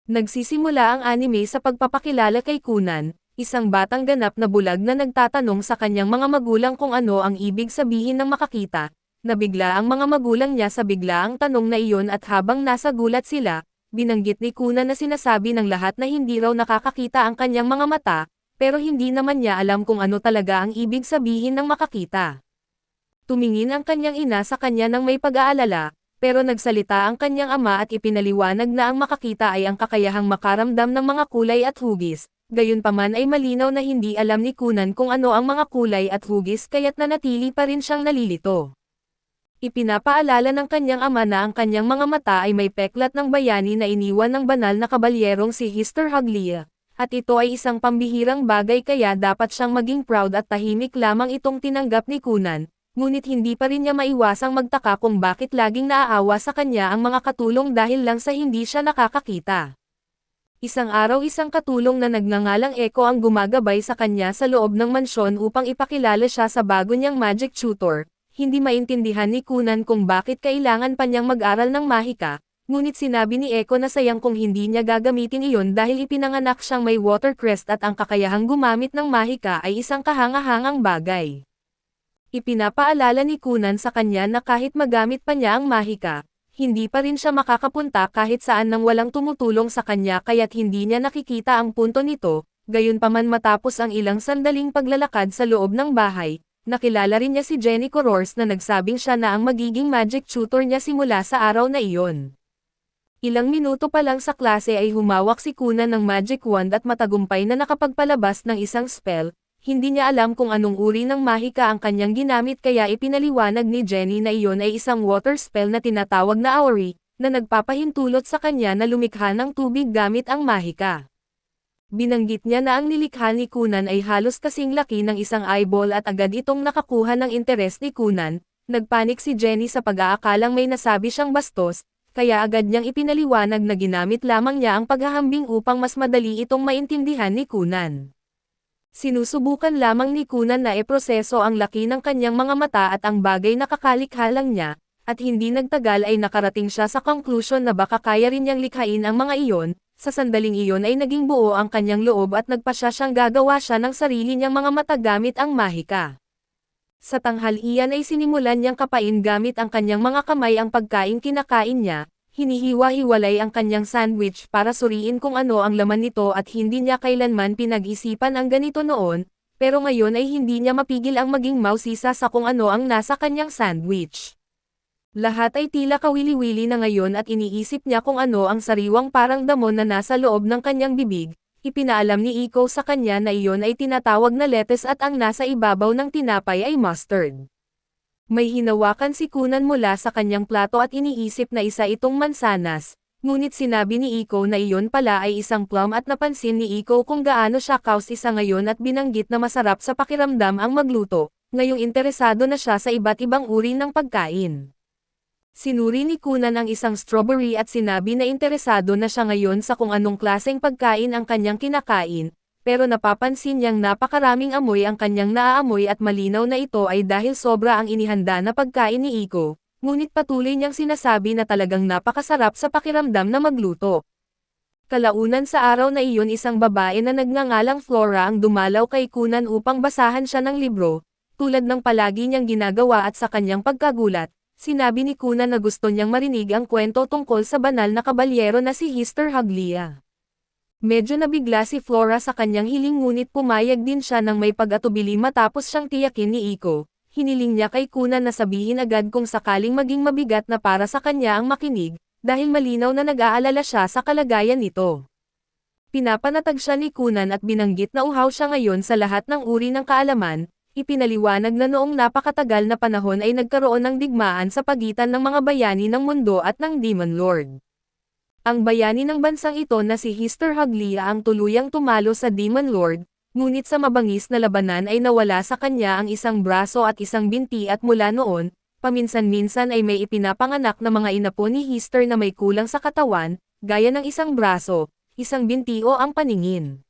Nagsisimula ang anime sa pagpapakilala kay Kunan, isang batang ganap na bulag na nagtatanong sa kanyang mga magulang kung ano ang ibig sabihin ng makakita. Nabigla ang mga magulang niya sa biglaang tanong na iyon at habang nasa gulat sila, binanggit ni Kunan na sinasabi ng lahat na hindi raw nakakakita ang kanyang mga mata, pero hindi naman niya alam kung ano talaga ang ibig sabihin ng makakita. Tumingin ang kanyang ina sa kanya ng may pag-aalala, pero nagsalita ang kanyang ama at ipinaliwanag na ang makakita ay ang kakayahang makaramdam ng mga kulay at hugis, gayunpaman ay malinaw na hindi alam ni Kunan kung ano ang mga kulay at hugis kaya't nanatili pa rin siyang nalilito. Ipinapaalala ng kanyang ama na ang kanyang mga mata ay may peklat ng bayani na iniwan ng banal na kabalyerong si Mr. Haglia, at ito ay isang pambihirang bagay kaya dapat siyang maging proud at tahimik lamang itong tinanggap ni Kunan. Ngunit hindi pa rin niya maiwasang magtaka kung bakit laging naaawa sa kanya ang mga katulong dahil lang sa hindi siya nakakakita. Isang araw isang katulong na nagngangalang Echo ang gumagabay sa kanya sa loob ng mansyon upang ipakilala siya sa bago niyang magic tutor. Hindi maintindihan ni Kunan kung bakit kailangan pa niyang mag-aral ng mahika, ngunit sinabi ni Echo na sayang kung hindi niya gagamitin iyon dahil ipinanganak siyang may water crest at ang kakayahang gumamit ng mahika ay isang kahangahangang bagay. Ipinapaalala ni Kunan sa kanya na kahit magamit pa niya ang mahika, hindi pa rin siya makakapunta kahit saan nang walang tumutulong sa kanya kaya't hindi niya nakikita ang punto nito. Gayunpaman matapos ang ilang sandaling paglalakad sa loob ng bahay, nakilala rin niya si Jenny Corors na nagsabing siya na ang magiging magic tutor niya simula sa araw na iyon. Ilang minuto pa lang sa klase ay humawak si Kunan ng magic wand at matagumpay na nakapagpalabas ng isang spell. Hindi niya alam kung anong uri ng mahika ang kanyang ginamit kaya ipinaliwanag ni Jenny na iyon ay isang water spell na tinatawag na Auri, na nagpapahintulot sa kanya na lumikha ng tubig gamit ang mahika. Binanggit niya na ang nilikha ni Kunan ay halos kasing laki ng isang eyeball at agad itong nakakuha ng interes ni Kunan. Nagpanik si Jenny sa pag-aakalang may nasabi siyang bastos, kaya agad niyang ipinaliwanag na ginamit lamang niya ang paghahambing upang mas madali itong maintindihan ni Kunan. Sinusubukan lamang ni Kunan na iproseso ang laki ng kanyang mga mata at ang bagay na kakalikha lang niya, at hindi nagtagal ay nakarating siya sa conclusion na baka kaya rin niyang likhain ang mga iyon. Sa sandaling iyon ay naging buo ang kanyang loob at nagpasya siyang gagawa siya ng sarili niyang mga mata gamit ang mahika. Sa tanghalian ay sinimulan niyang kapain gamit ang kanyang mga kamay ang pagkain kinakain niya. Hinihiwa-hiwalay ang kanyang sandwich para suriin kung ano ang laman nito at hindi niya kailanman pinag-isipan ang ganito noon, pero ngayon ay hindi niya mapigil ang maging mausisa sa kung ano ang nasa kanyang sandwich. Lahat ay tila kawili-wili na ngayon at iniisip niya kung ano ang sariwang parang damo na nasa loob ng kanyang bibig. Ipinaalam ni Iko sa kanya na iyon ay tinatawag na lettuce at ang nasa ibabaw ng tinapay ay mustard. May hinawakan si Kunan mula sa kanyang plato at iniisip na isa itong mansanas, ngunit sinabi ni Iko na iyon pala ay isang plum at napansin ni Iko kung gaano siya kausisa ngayon at binanggit na masarap sa pakiramdam ang magluto, ngayong interesado na siya sa iba't ibang uri ng pagkain. Sinuri ni Kunan ang isang strawberry at sinabi na interesado na siya ngayon sa kung anong klaseng pagkain ang kanyang kinakain. Pero napapansin niyang napakaraming amoy ang kanyang naaamoy at malinaw na ito ay dahil sobra ang inihanda na pagkain ni Iko, ngunit patuloy niyang sinasabi na talagang napakasarap sa pakiramdam na magluto. Kalaunan sa araw na iyon isang babae na nagngangalang Flora ang dumalaw kay Kunan upang basahan siya ng libro, tulad ng palagi niyang ginagawa at sa kanyang pagkagulat, sinabi ni Kunan na gusto niyang marinig ang kwento tungkol sa banal na kabalyero na si Mr. Haglia. Medyo nabigla si Flora sa kanyang hiling ngunit pumayag din siya ng may pag-atubili matapos siyang tiyakin ni Iko. Hiniling niya kay Kunan na sabihin agad kung sakaling maging mabigat na para sa kanya ang makinig, dahil malinaw na nag-aalala siya sa kalagayan nito. Pinapanatag siya ni Kunan at binanggit na uhaw siya ngayon sa lahat ng uri ng kaalaman. Ipinaliwanag na noong napakatagal na panahon ay nagkaroon ng digmaan sa pagitan ng mga bayani ng mundo at ng Demon Lord. Ang bayani ng bansang ito na si Mr. Haglia ang tuluyang tumalo sa Demon Lord, ngunit sa mabangis na labanan ay nawala sa kanya ang isang braso at isang binti at mula noon, paminsan-minsan ay may ipinapanganak na mga inapo ni Mr. na may kulang sa katawan, gaya ng isang braso, isang binti o ang paningin.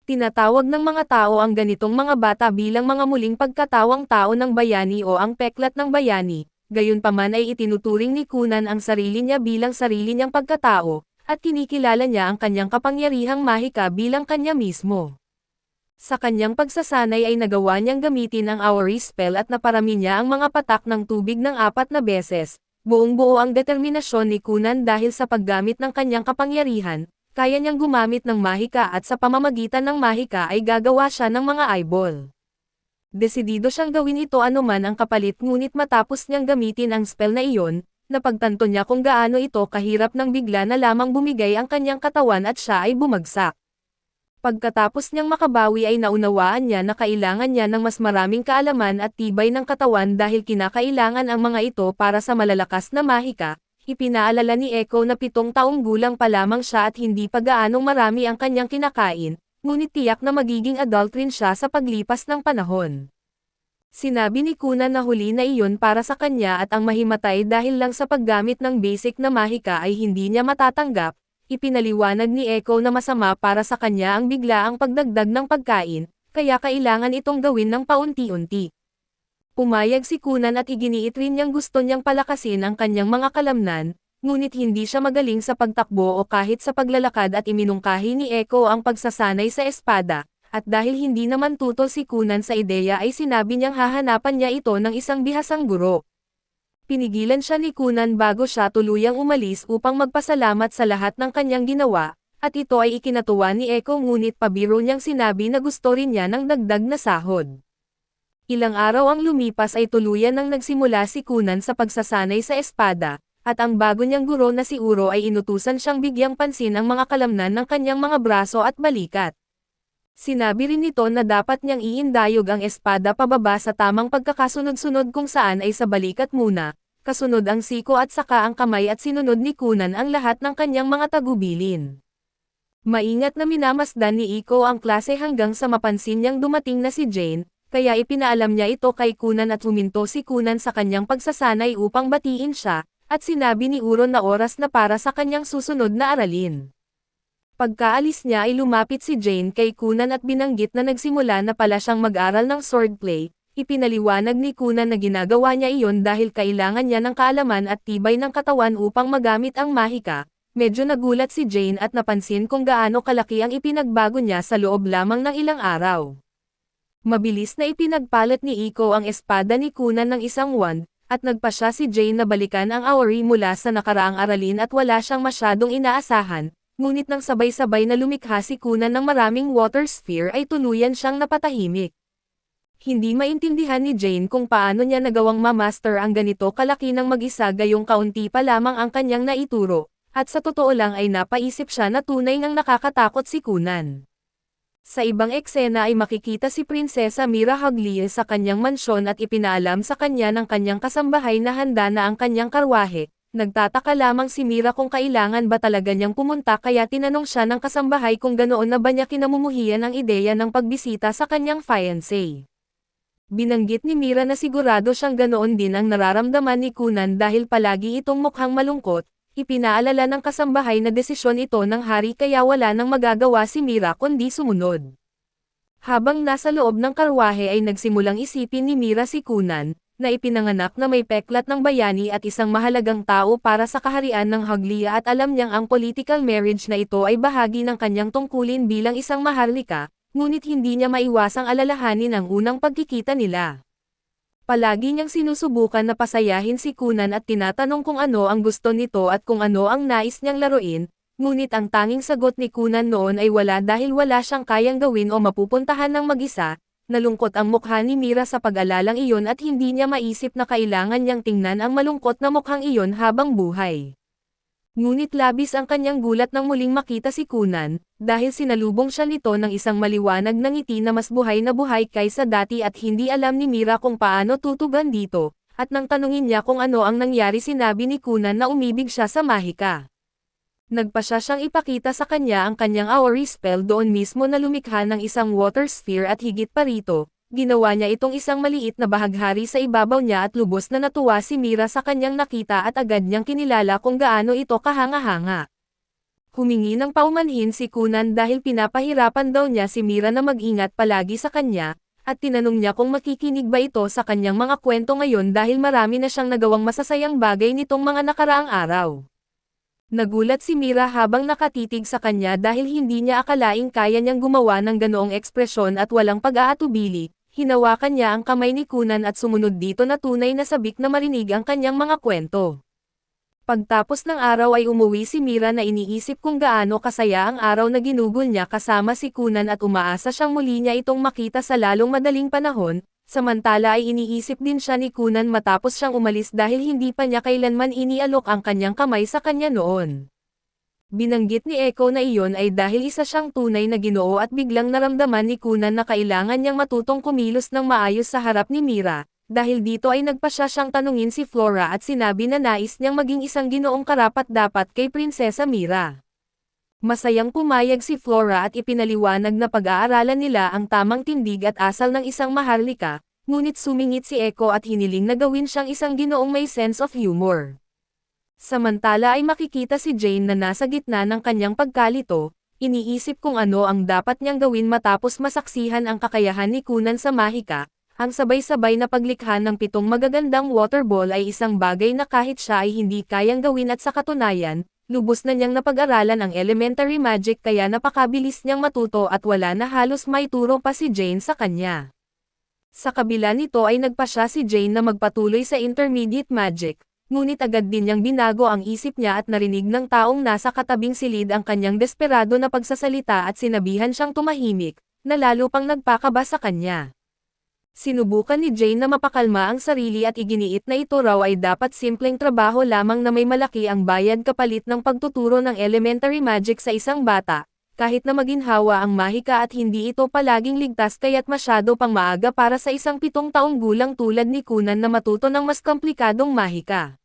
Tinatawag ng mga tao ang ganitong mga bata bilang mga muling pagkatawang tao ng bayani o ang peklat ng bayani. Gayunpaman ay itinuturing ni Kunan ang sarili niya bilang sarili niyang pagkatao, at kinikilala niya ang kanyang kapangyarihang mahika bilang kanya mismo. Sa kanyang pagsasanay ay nagawa niyang gamitin ang Auri spell at naparami niya ang mga patak ng tubig ng 4 na beses. Buong-buo ang determinasyon ni Kunan dahil sa paggamit ng kanyang kapangyarihan, kaya niyang gumamit ng mahika at sa pamamagitan ng mahika ay gagawa siya ng mga eyeball. Desidido siyang gawin ito anuman ang kapalit ngunit matapos niyang gamitin ang spell na iyon, napagtanto niya kung gaano ito kahirap nang bigla na lamang bumigay ang kanyang katawan at siya ay bumagsak. Pagkatapos niyang makabawi ay naunawaan niya na kailangan niya ng mas maraming kaalaman at tibay ng katawan dahil kinakailangan ang mga ito para sa malalakas na mahika. Ipinaalala ni Echo na 7 taong gulang pa lamang siya at hindi pa gaanong marami ang kanyang kinakain, ngunit tiyak na magiging adult rin siya sa paglipas ng panahon. Sinabi ni Kunan na huli na iyon para sa kanya at ang mahimatay dahil lang sa paggamit ng basic na mahika ay hindi niya matatanggap. Ipinaliwanag ni Echo na masama para sa kanya ang biglaang pagdagdag ng pagkain, kaya kailangan itong gawin ng paunti-unti. Pumayag si Kunan at iginiit rin niyang gusto niyang palakasin ang kanyang mga kalamnan, ngunit hindi siya magaling sa pagtakbo o kahit sa paglalakad at iminungkahi ni Echo ang pagsasanay sa espada. At dahil hindi naman tutol si Kunan sa ideya ay sinabi niyang hahanapan niya ito ng isang bihasang guro. Pinigilan siya ni Kunan bago siya tuluyang umalis upang magpasalamat sa lahat ng kanyang ginawa, at ito ay ikinatuwa ni Echo ngunit pabiro niyang sinabi na gusto rin niya ng dagdag na sahod. Ilang araw ang lumipas ay tuluyan nang nagsimula si Kunan sa pagsasanay sa espada, at ang bago niyang guro na si Uro ay inutusan siyang bigyang pansin ang mga kalamnan ng kanyang mga braso at balikat. Sinabi rin nito na dapat niyang iindayog ang espada pababa sa tamang pagkakasunod-sunod kung saan ay sa balikat muna, kasunod ang siko at saka ang kamay at sinunod ni Kunan ang lahat ng kanyang mga tagubilin. Maingat na minamasdan ni Iko ang klase hanggang sa mapansin niyang dumating na si Jane, kaya ipinaalam niya ito kay Kunan at huminto si Kunan sa kanyang pagsasanay upang batiin siya, at sinabi ni Uro na oras na para sa kanyang susunod na aralin. Pagkaalis niya ay lumapit si Jane kay Kunan at binanggit na nagsimula na pala siyang mag-aral ng swordplay. Ipinaliwanag ni Kunan na ginagawa niya iyon dahil kailangan niya ng kaalaman at tibay ng katawan upang magamit ang mahika. Medyo nagulat si Jane at napansin kung gaano kalaki ang ipinagbago niya sa loob lamang ng ilang araw. Mabilis na ipinagpalit ni Iko ang espada ni Kunan ng isang wand, at nagpasya si Jane na balikan ang Auri mula sa nakaraang aralin at wala siyang masyadong inaasahan. Ngunit nang sabay-sabay na lumikha si Kunan ng maraming water sphere ay tuluyan siyang napatahimik. Hindi maintindihan ni Jane kung paano niya nagawang ma-master ang ganito kalaki ng mag-isa gayong kaunti pa lamang ang kanyang naituro, at sa totoo lang ay napaisip siya na tunay ngang nakakatakot si Kunan. Sa ibang eksena ay makikita si Prinsesa Mira Haglia sa kanyang mansyon at ipinaalam sa kanya ng kanyang kasambahay na handa na ang kanyang karwahe. Nagtataka lamang si Mira kung kailangan ba talaga niyang pumunta kaya tinanong siya ng kasambahay kung ganoon na ba niya kinamumuhian ang ideya ng pagbisita sa kanyang fiancé. Binanggit ni Mira na sigurado siyang ganoon din ang nararamdaman ni Kunan dahil palagi itong mukhang malungkot. Ipinaalala ng kasambahay na desisyon ito ng hari kaya wala nang magagawa si Mira kundi sumunod. Habang nasa loob ng karwahe ay nagsimulang isipin ni Mira si Kunan, na ipinanganak na may peklat ng bayani at isang mahalagang tao para sa kaharian ng Haglia at alam niyang ang political marriage na ito ay bahagi ng kanyang tungkulin bilang isang maharlika, ngunit hindi niya maiwasang alalahanin ang unang pagkikita nila. Palagi niyang sinusubukan na pasayahin si Kunan at tinatanong kung ano ang gusto nito at kung ano ang nais niyang laruin, ngunit ang tanging sagot ni Kunan noon ay wala dahil wala siyang kayang gawin o mapupuntahan ng mag-isa. Nalungkot ang mukha ni Mira sa pag-alalang iyon at hindi niya maisip na kailangan niyang tingnan ang malungkot na mukhang iyon habang buhay. Ngunit labis ang kanyang gulat nang muling makita si Kunan, dahil sinalubong siya nito ng isang maliwanag na ngiti na mas buhay na buhay kaysa dati at hindi alam ni Mira kung paano tutugan dito, at nang tanungin niya kung ano ang nangyari sinabi ni Kunan na umibig siya sa mahika. Nagpasya siyang ipakita sa kanya ang kanyang Auri spell doon mismo na lumikha ng isang water sphere at higit pa rito, ginawa niya itong isang maliit na bahaghari sa ibabaw niya at lubos na natuwa si Mira sa kanyang nakita at agad niyang kinilala kung gaano ito kahanga-hanga. Humingi ng paumanhin si Kunan dahil pinapahirapan daw niya si Mira na mag-ingat palagi sa kanya, at tinanong niya kung makikinig ba ito sa kanyang mga kwento ngayon dahil marami na siyang nagawang masasayang bagay nitong mga nakaraang araw. Nagulat si Mira habang nakatitig sa kanya dahil hindi niya akalaing kaya niyang gumawa ng ganoong ekspresyon at walang pag-aatubili. Hinawakan niya ang kamay ni Kunan at sumunod dito na tunay na sabik na marinig ang kanyang mga kwento. Pagtapos ng araw ay umuwi si Mira na iniisip kung gaano kasaya ang araw na ginugol niya kasama si Kunan at umaasa siyang muli niya itong makita sa lalong madaling panahon, samantala ay iniisip din siya ni Kunan matapos siyang umalis dahil hindi pa niya kailanman inialok ang kanyang kamay sa kanya noon. Binanggit ni Echo na iyon ay dahil isa siyang tunay na Ginoo at biglang naramdaman ni Kunan na kailangan niyang matutong kumilos ng maayos sa harap ni Mira. Dahil dito ay nagpasya siyang tanungin si Flora at sinabi na nais niyang maging isang ginoong karapat-dapat kay Prinsesa Mira. Masayang pumayag si Flora at ipinaliwanag na pag-aaralan nila ang tamang tindig at asal ng isang maharlika, ngunit sumingit si Echo at hiniling na gawin siyang isang ginoong may sense of humor. Samantala ay makikita si Jane na nasa gitna ng kanyang pagkalito, iniisip kung ano ang dapat niyang gawin matapos masaksihan ang kakayahan ni Kunan sa mahika. Ang sabay-sabay na paglikha ng 7 magagandang water ball ay isang bagay na kahit siya ay hindi kayang gawin at sa katunayan, lubos na niyang napag-aralan ang elementary magic kaya napakabilis niyang matuto at wala na halos maituro pa si Jane sa kanya. Sa kabila nito ay nagpasya si Jane na magpatuloy sa intermediate magic, ngunit agad din niyang binago ang isip niya at narinig ng taong nasa katabing silid ang kanyang desperado na pagsasalita at sinabihan siyang tumahimik, na lalo pang nagpakaba sa kanya. Sinubukan ni Jane na mapakalma ang sarili at iginiit na ito raw ay dapat simpleng trabaho lamang na may malaki ang bayad kapalit ng pagtuturo ng elementary magic sa isang bata, kahit na maginhawa ang mahika at hindi ito palaging ligtas kaya't masyado pang maaga para sa isang 7 taong gulang tulad ni Kunan na matuto ng mas komplikadong mahika.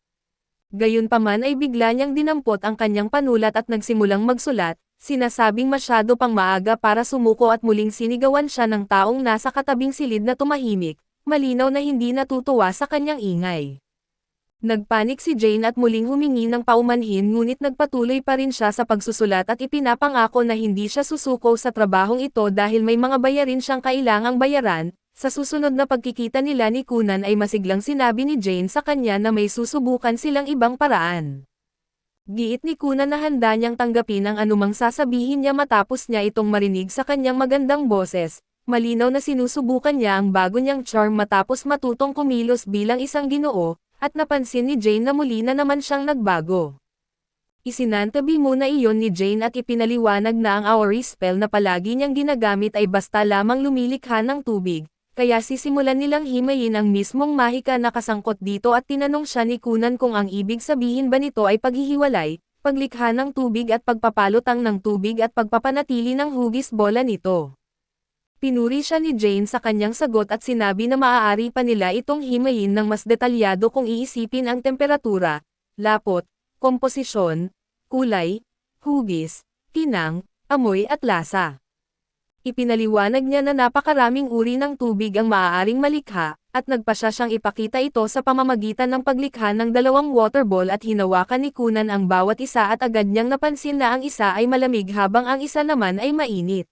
Gayunpaman ay bigla niyang dinampot ang kanyang panulat at nagsimulang magsulat, sinasabing masyado pang maaga para sumuko at muling sinigawan siya ng taong nasa katabing silid na tumahimik, malinaw na hindi natutuwa sa kanyang ingay. Nagpanik si Jane at muling humingi ng paumanhin ngunit nagpatuloy pa rin siya sa pagsusulat at ipinapangako na hindi siya susuko sa trabahong ito dahil may mga bayarin siyang kailangang bayaran. Sa susunod na pagkikita nila ni Kunan ay masiglang sinabi ni Jane sa kanya na may susubukan silang ibang paraan. Giit ni Kunan na handa niyang tanggapin ang anumang sasabihin niya matapos niya itong marinig sa kanyang magandang boses, malinaw na sinusubukan niya ang bago niyang charm matapos matutong kumilos bilang isang ginoo, at napansin ni Jane na muli na naman siyang nagbago. Isinantabi muna iyon ni Jane at ipinaliwanag na ang Auri spell na palagi niyang ginagamit ay basta lamang lumilikha ng tubig, kaya sisimulan nilang himayin ang mismong mahika na kasangkot dito at tinanong siya ni Kunan kung ang ibig sabihin ba nito ay paghihiwalay, paglikha ng tubig at pagpapalutang ng tubig at pagpapanatili ng hugis bola nito. Pinuri siya ni Jane sa kanyang sagot at sinabi na maaari pa nila itong himayin ng mas detalyado kung iisipin ang temperatura, lapot, komposisyon, kulay, hugis, tinang, amoy at lasa. Ipinaliwanag niya na napakaraming uri ng tubig ang maaaring malikha, at nagpasya siyang ipakita ito sa pamamagitan ng paglikha ng 2 water ball at hinawakan ni Kunan ang bawat isa at agad niyang napansin na ang isa ay malamig habang ang isa naman ay mainit.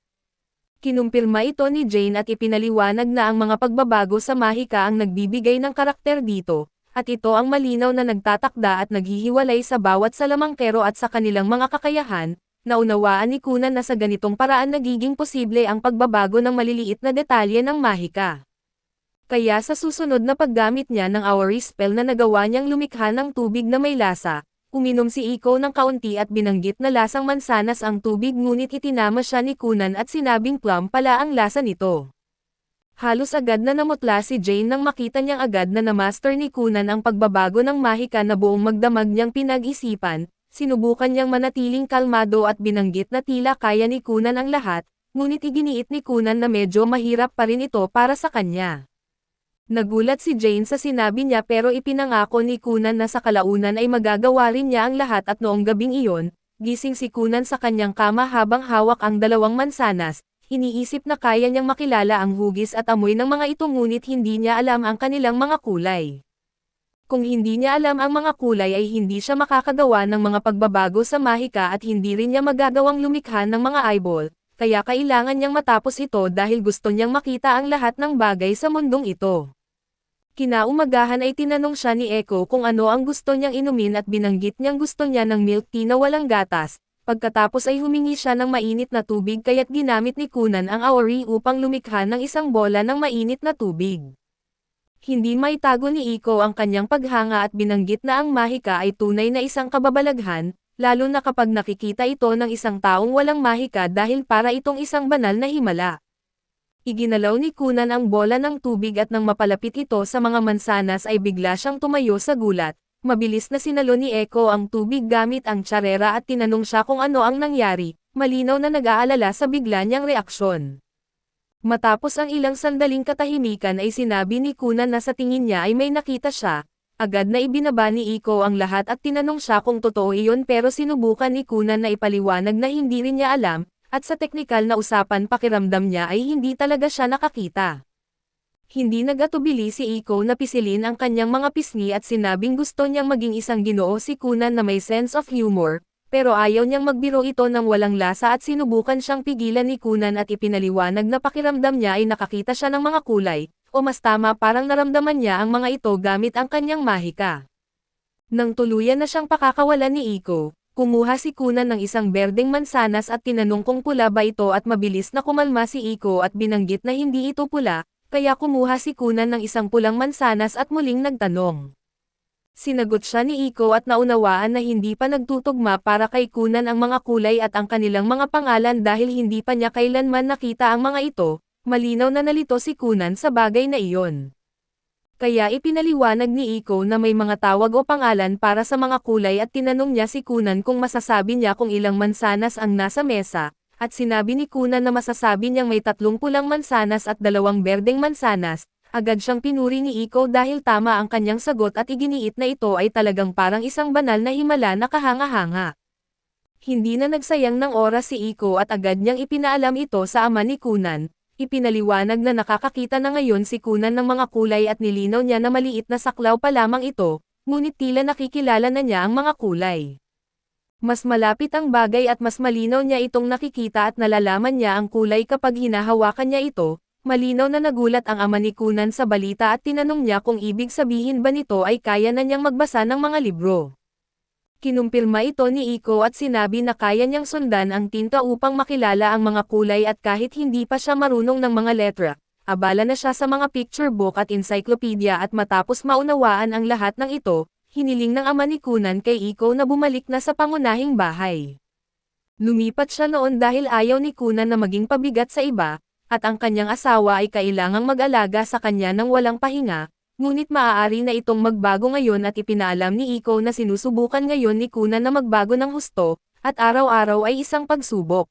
Kinumpirma ito ni Jane at ipinaliwanag na ang mga pagbabago sa mahika ang nagbibigay ng karakter dito, at ito ang malinaw na nagtatakda at naghihiwalay sa bawat salamangkero at sa kanilang mga kakayahan. Naunawaan ni Kunan na sa ganitong paraan nagiging posible ang pagbabago ng maliliit na detalye ng mahika. Kaya sa susunod na paggamit niya ng Auri spell na nagawa niyang lumikha ng tubig na may lasa, uminom si Echo ng kaunti at binanggit na lasang mansanas ang tubig ngunit itinama siya ni Kunan at sinabing plum pala ang lasa nito. Halos agad na namutla si Jane nang makita niyang agad na namaster ni Kunan ang pagbabago ng mahika na buong magdamag niyang pinag-isipan. Sinubukan niyang manatiling kalmado at binanggit na tila kaya ni Kunan ang lahat, ngunit iginiit ni Kunan na medyo mahirap pa rin ito para sa kanya. Nagulat si Jane sa sinabi niya pero ipinangako ni Kunan na sa kalaunan ay magagawa rin niya ang lahat at noong gabing iyon, gising si Kunan sa kanyang kama habang hawak ang 2 mansanas, iniisip na kaya niyang makilala ang hugis at amoy ng mga ito ngunit hindi niya alam ang kanilang mga kulay. Kung hindi niya alam ang mga kulay ay hindi siya makakagawa ng mga pagbabago sa mahika at hindi rin niya magagawang lumikha ng mga eyeball, kaya kailangan niyang matapos ito dahil gusto niyang makita ang lahat ng bagay sa mundong ito. Kinaumagahan ay tinanong siya ni Echo kung ano ang gusto niyang inumin at binanggit niyang gusto niya ng milk tea na walang gatas. Pagkatapos ay humingi siya ng mainit na tubig kaya't ginamit ni Kunan ang Aori upang lumikha ng isang bola ng mainit na tubig. Hindi maitago ni Iko ang kanyang paghanga at binanggit na ang mahika ay tunay na isang kababalaghan, lalo na kapag nakikita ito ng isang taong walang mahika dahil para itong isang banal na himala. Iginalaw ni Kunan ang bola ng tubig at nang mapalapit ito sa mga mansanas ay bigla siyang tumayo sa gulat. Mabilis na sinalo ni Echo ang tubig gamit ang tsarera at tinanong siya kung ano ang nangyari, malinaw na nag-aalala sa bigla niyang reaksyon. Matapos ang ilang sandaling katahimikan ay sinabi ni Kunan na sa tingin niya ay may nakita siya, agad na ibinaba ni Echo ang lahat at tinanong siya kung totoo iyon pero sinubukan ni Kunan na ipaliwanag na hindi rin niya alam, at sa teknikal na usapan pakiramdam niya ay hindi talaga siya nakakita. Hindi nag-atubili si Iko na pisilin ang kanyang mga pisngi at sinabing gusto niyang maging isang ginoo si Kunan na may sense of humor, pero ayaw niyang magbiro ito ng walang lasa at sinubukan siyang pigilan ni Kunan at ipinaliwanag na pakiramdam niya ay nakakita siya ng mga kulay, o mas tama parang naramdaman niya ang mga ito gamit ang kanyang mahika. Nang tuluyan na siyang pakakawalan ni Iko, kumuha si Kunan ng isang berdeng mansanas at tinanong kung pula ba ito at mabilis na kumalma si Iko at binanggit na hindi ito pula. Kaya kumuha si Kunan ng isang pulang mansanas at muling nagtanong. Sinagot siya ni Iko at naunawaan na hindi pa nagtutugma para kay Kunan ang mga kulay at ang kanilang mga pangalan dahil hindi pa niya kailanman nakita ang mga ito, malinaw na nalito si Kunan sa bagay na iyon. Kaya ipinaliwanag ni Iko na may mga tawag o pangalan para sa mga kulay at tinanong niya si Kunan kung masasabi niya kung ilang mansanas ang nasa mesa. At sinabi ni Kunan na masasabi niyang may 3 pulang mansanas at 2 berdeng mansanas, agad siyang pinuri ni Iko dahil tama ang kanyang sagot at iginiit na ito ay talagang parang isang banal na himala na kahanga-hanga. Hindi na nagsayang ng oras si Iko at agad niyang ipinaalam ito sa ama ni Kunan, ipinaliwanag na nakakakita na ngayon si Kunan ng mga kulay at nilinaw niya na maliit na saklaw pa lamang ito, ngunit tila nakikilala na niya ang mga kulay. Mas malapit ang bagay at mas malinaw niya itong nakikita at nalalaman niya ang kulay kapag hinahawakan niya ito, malinaw na nagulat ang ama ni Kunan sa balita at tinanong niya kung ibig sabihin ba nito ay kaya na niyang magbasa ng mga libro. Kinumpirma ito ni Iko at sinabi na kaya niyang sundan ang tinta upang makilala ang mga kulay at kahit hindi pa siya marunong ng mga letra, abala na siya sa mga picture book at encyclopedia at matapos maunawaan ang lahat ng ito, hiniling ng ama ni Kunan kay Iko na bumalik na sa pangunahing bahay. Lumipat siya noon dahil ayaw ni Kunan na maging pabigat sa iba, at ang kanyang asawa ay kailangang mag-alaga sa kanya ng walang pahinga, ngunit maaari na itong magbago ngayon at ipinaalam ni Iko na sinusubukan ngayon ni Kunan na magbago ng husto, at araw-araw ay isang pagsubok.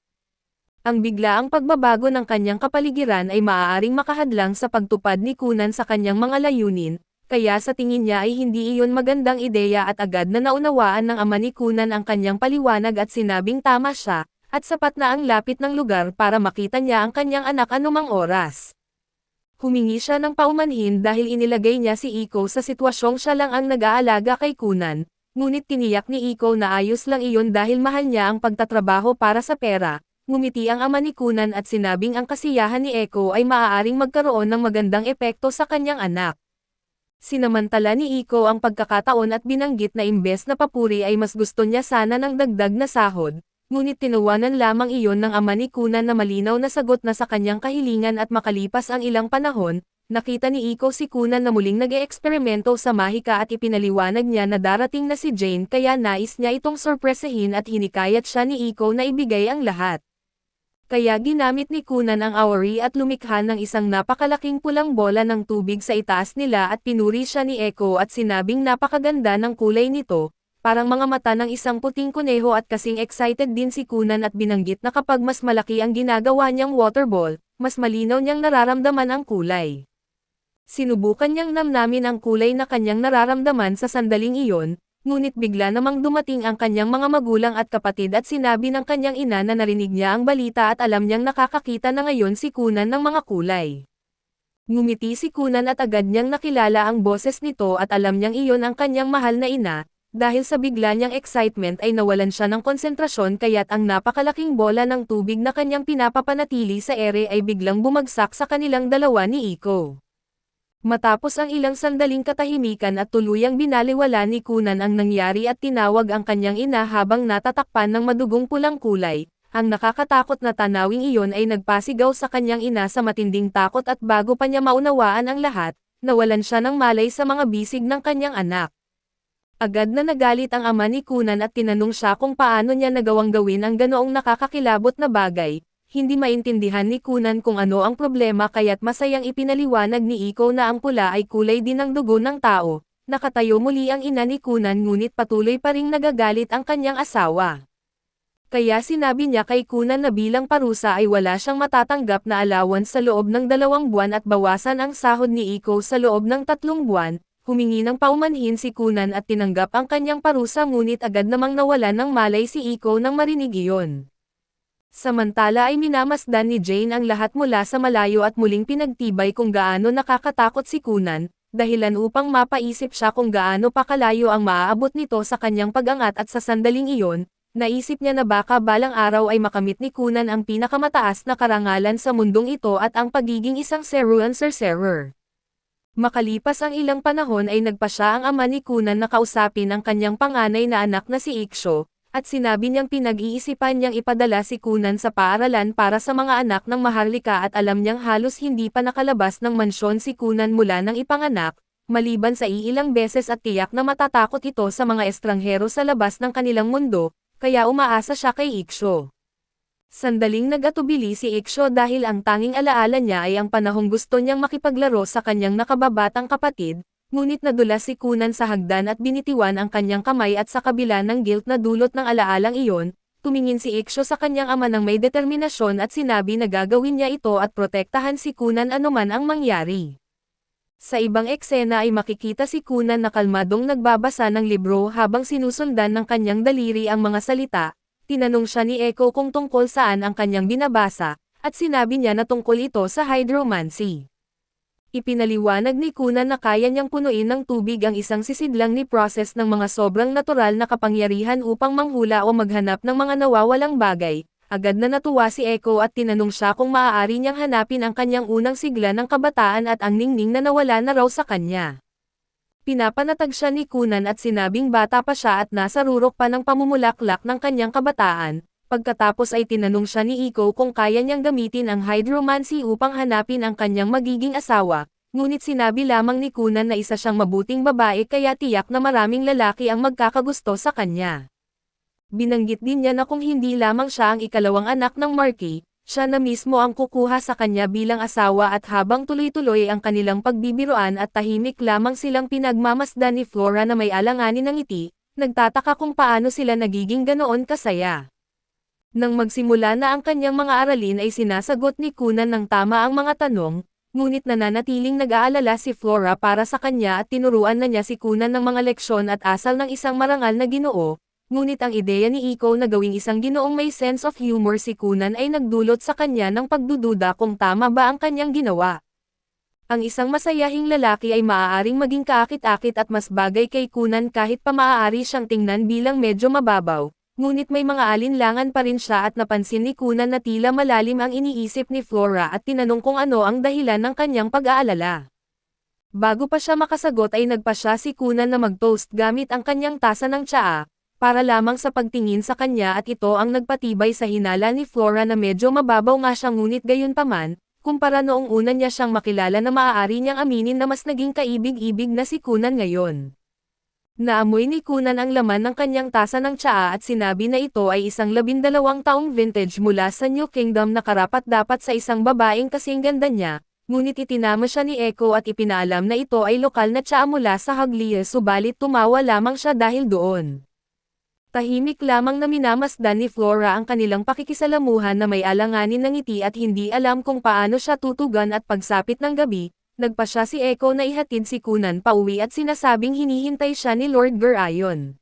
Ang biglaang pagbabago ng kanyang kapaligiran ay maaaring makahadlang sa pagtupad ni Kunan sa kanyang mga layunin, kaya sa tingin niya ay hindi iyon magandang ideya at agad na naunawaan ng ama ni Kunan ang kanyang paliwanag at sinabing tama siya, at sapat na ang lapit ng lugar para makita niya ang kanyang anak anumang oras. Humingi siya ng paumanhin dahil inilagay niya si Iko sa sitwasyong siya lang ang nag-aalaga kay Kunan, ngunit tiniyak ni Iko na ayos lang iyon dahil mahal niya ang pagtatrabaho para sa pera. Ngumiti ang ama ni Kunan at sinabing ang kasiyahan ni Iko ay maaaring magkaroon ng magandang epekto sa kanyang anak. Sinamantala ni Iko ang pagkakataon at binanggit na imbes na papuri ay mas gusto niya sana ng dagdag na sahod, ngunit tinawanan lamang iyon ng ama ni Kunan na malinaw na sagot na sa kanyang kahilingan at makalipas ang ilang panahon, nakita ni Iko si Kunan na muling nag-eeksperimento sa mahika at ipinaliwanag niya na darating na si Jane kaya nais niya itong sorpresahin at hinikayat siya ni Iko na ibigay ang lahat. Kaya ginamit ni Kunan ang Aori at lumikha ng isang napakalaking pulang bola ng tubig sa itaas nila at pinuri siya ni Eko at sinabing napakaganda ng kulay nito, parang mga mata ng isang puting kuneho at kasing excited din si Kunan at binanggit na kapag mas malaki ang ginagawa niyang water ball, mas malinaw niyang nararamdaman ang kulay. Sinubukan niyang namnamin ang kulay na kanyang nararamdaman sa sandaling iyon, ngunit bigla namang dumating ang kanyang mga magulang at kapatid at sinabi ng kanyang ina na narinig niya ang balita at alam niyang nakakakita na ngayon si Kunan ng mga kulay. Ngumiti si Kunan at agad niyang nakilala ang boses nito at alam niyang iyon ang kanyang mahal na ina, dahil sa bigla niyang excitement ay nawalan siya ng konsentrasyon kaya't ang napakalaking bola ng tubig na kanyang pinapapanatili sa ere ay biglang bumagsak sa kanilang dalawa ni Iko. Matapos ang ilang sandaling katahimikan at tuluyang binaliwala ni Kunan ang nangyari at tinawag ang kanyang ina habang natatakpan ng madugong pulang kulay, ang nakakatakot na tanawing iyon ay nagpasigaw sa kanyang ina sa matinding takot at bago pa niya maunawaan ang lahat, nawalan siya ng malay sa mga bisig ng kanyang anak. Agad na nagalit ang ama ni Kunan at tinanong siya kung paano niya nagawang gawin ang ganoong nakakakilabot na bagay. Hindi maintindihan ni Kunan kung ano ang problema kaya't masayang ipinaliwanag ni Iko na ang pula ay kulay din ng dugo ng tao. Nakatayo muli ang ina ni Kunan ngunit patuloy pa ring nagagalit ang kanyang asawa. Kaya sinabi niya kay Kunan na bilang parusa ay wala siyang matatanggap na allowance sa loob ng 2 buwan at bawasan ang sahod ni Iko sa loob ng 3 buwan. Humingi ng paumanhin si Kunan at tinanggap ang kanyang parusa ngunit agad namang nawalan ng malay si Iko nang marinig iyon. Samantala ay minamasdan ni Jane ang lahat mula sa malayo at muling pinagtibay kung gaano nakakatakot si Kunan, dahilan upang mapaisip siya kung gaano pa kalayo ang maaabot nito sa kanyang pag-angat at sa sandaling iyon, naisip niya na baka balang araw ay makamit ni Kunan ang pinakamataas na karangalan sa mundong ito at ang pagiging isang Seruan Sorcerer. Makalipas ang ilang panahon ay nagpa siya ang ama ni Kunan na kausapin ang kanyang panganay na anak na si Iksho, at sinabi niyang pinag-iisipan niyang ipadala si Kunan sa paaralan para sa mga anak ng maharlika at alam niyang halos hindi pa nakalabas ng mansyon si Kunan mula nang ipanganak, maliban sa iilang beses at tiyak na matatakot ito sa mga estranghero sa labas ng kanilang mundo, kaya umaasa siya kay Iksho. Sandaling nag-atubili si Iksho dahil ang tanging alaala niya ay ang panahong gusto niyang makipaglaro sa kanyang nakababatang kapatid, ngunit nadulas si Kunan sa hagdan at binitiwan ang kanyang kamay at sa kabila ng guilt na dulot ng alaalang iyon, tumingin si Iksho sa kanyang ama ng may determinasyon at sinabi na gagawin niya ito at protektahan si Kunan anuman ang mangyari. Sa ibang eksena ay makikita si Kunan na kalmadong nagbabasa ng libro habang sinusundan ng kanyang daliri ang mga salita. Tinanong siya ni Echo kung tungkol saan ang kanyang binabasa, at sinabi niya na tungkol ito sa hydromancy. Ipinaliwanag ni Kunan na kaya niyang punuin ng tubig ang isang sisidlang ni process ng mga sobrang natural na kapangyarihan upang manghula o maghanap ng mga nawawalang bagay. Agad na natuwa si Echo at tinanong siya kung maaari niyang hanapin ang kanyang unang sigla ng kabataan at ang ningning na nawala na raw sa kanya. Pinapanatag siya ni Kunan at sinabing bata pa siya at nasa rurok pa ng pamumulaklak ng kanyang kabataan. Pagkatapos ay tinanong siya ni Iko kung kaya niyang gamitin ang hydromancy upang hanapin ang kanyang magiging asawa, ngunit sinabi lamang ni Kunan na isa siyang mabuting babae kaya tiyak na maraming lalaki ang magkakagusto sa kanya. Binanggit din niya na kung hindi lamang siya ang ikalawang anak ng Marquis, siya na mismo ang kukuha sa kanya bilang asawa at habang tuloy-tuloy ang kanilang pagbibiroan at tahimik lamang silang pinagmamasdan ni Flora na may alanganin ng ngiti, nagtataka kung paano sila nagiging ganoon kasaya. Nang magsimula na ang kanyang mga aralin ay sinasagot ni Kunan ng tama ang mga tanong, ngunit nananatiling nag-aalala si Flora para sa kanya at tinuruan na niya si Kunan ng mga leksyon at asal ng isang marangal na ginoo, ngunit ang ideya ni Iko na gawing isang ginoong may sense of humor si Kunan ay nagdulot sa kanya ng pagdududa kung tama ba ang kanyang ginawa. Ang isang masayahing lalaki ay maaaring maging kaakit-akit at mas bagay kay Kunan kahit pa maaari siyang tingnan bilang medyo mababaw. Ngunit may mga alinlangan pa rin siya at napansin ni Kunan na tila malalim ang iniisip ni Flora at tinanong kung ano ang dahilan ng kanyang pag-aalala. Bago pa siya makasagot ay nagpa siya si Kunan na mag-toast gamit ang kanyang tasa ng tsaa, para lamang sa pagtingin sa kanya at ito ang nagpatibay sa hinala ni Flora na medyo mababaw nga siya ngunit gayunpaman, kumpara noong una niya siyang makilala na maaari niyang aminin na mas naging kaibig-ibig na si Kunan ngayon. Naamoy ni Kunan ang laman ng kanyang tasa ng tsaa at sinabi na ito ay isang 12 taong vintage mula sa New Kingdom na karapat-dapat sa isang babaeng kasing ganda niya, ngunit itinama siya ni Echo at ipinaalam na ito ay lokal na tsaa mula sa Haglia subalit tumawa lamang siya dahil doon. Tahimik lamang na minamasdan ni Flora ang kanilang pakikisalamuhan na may alanganin ng ngiti at hindi alam kung paano siya tutugan at pagsapit ng gabi. Nagpa siya si Echo na ihatid si Kunan pauwi at sinasabing hinihintay siya ni Lord Gerayon.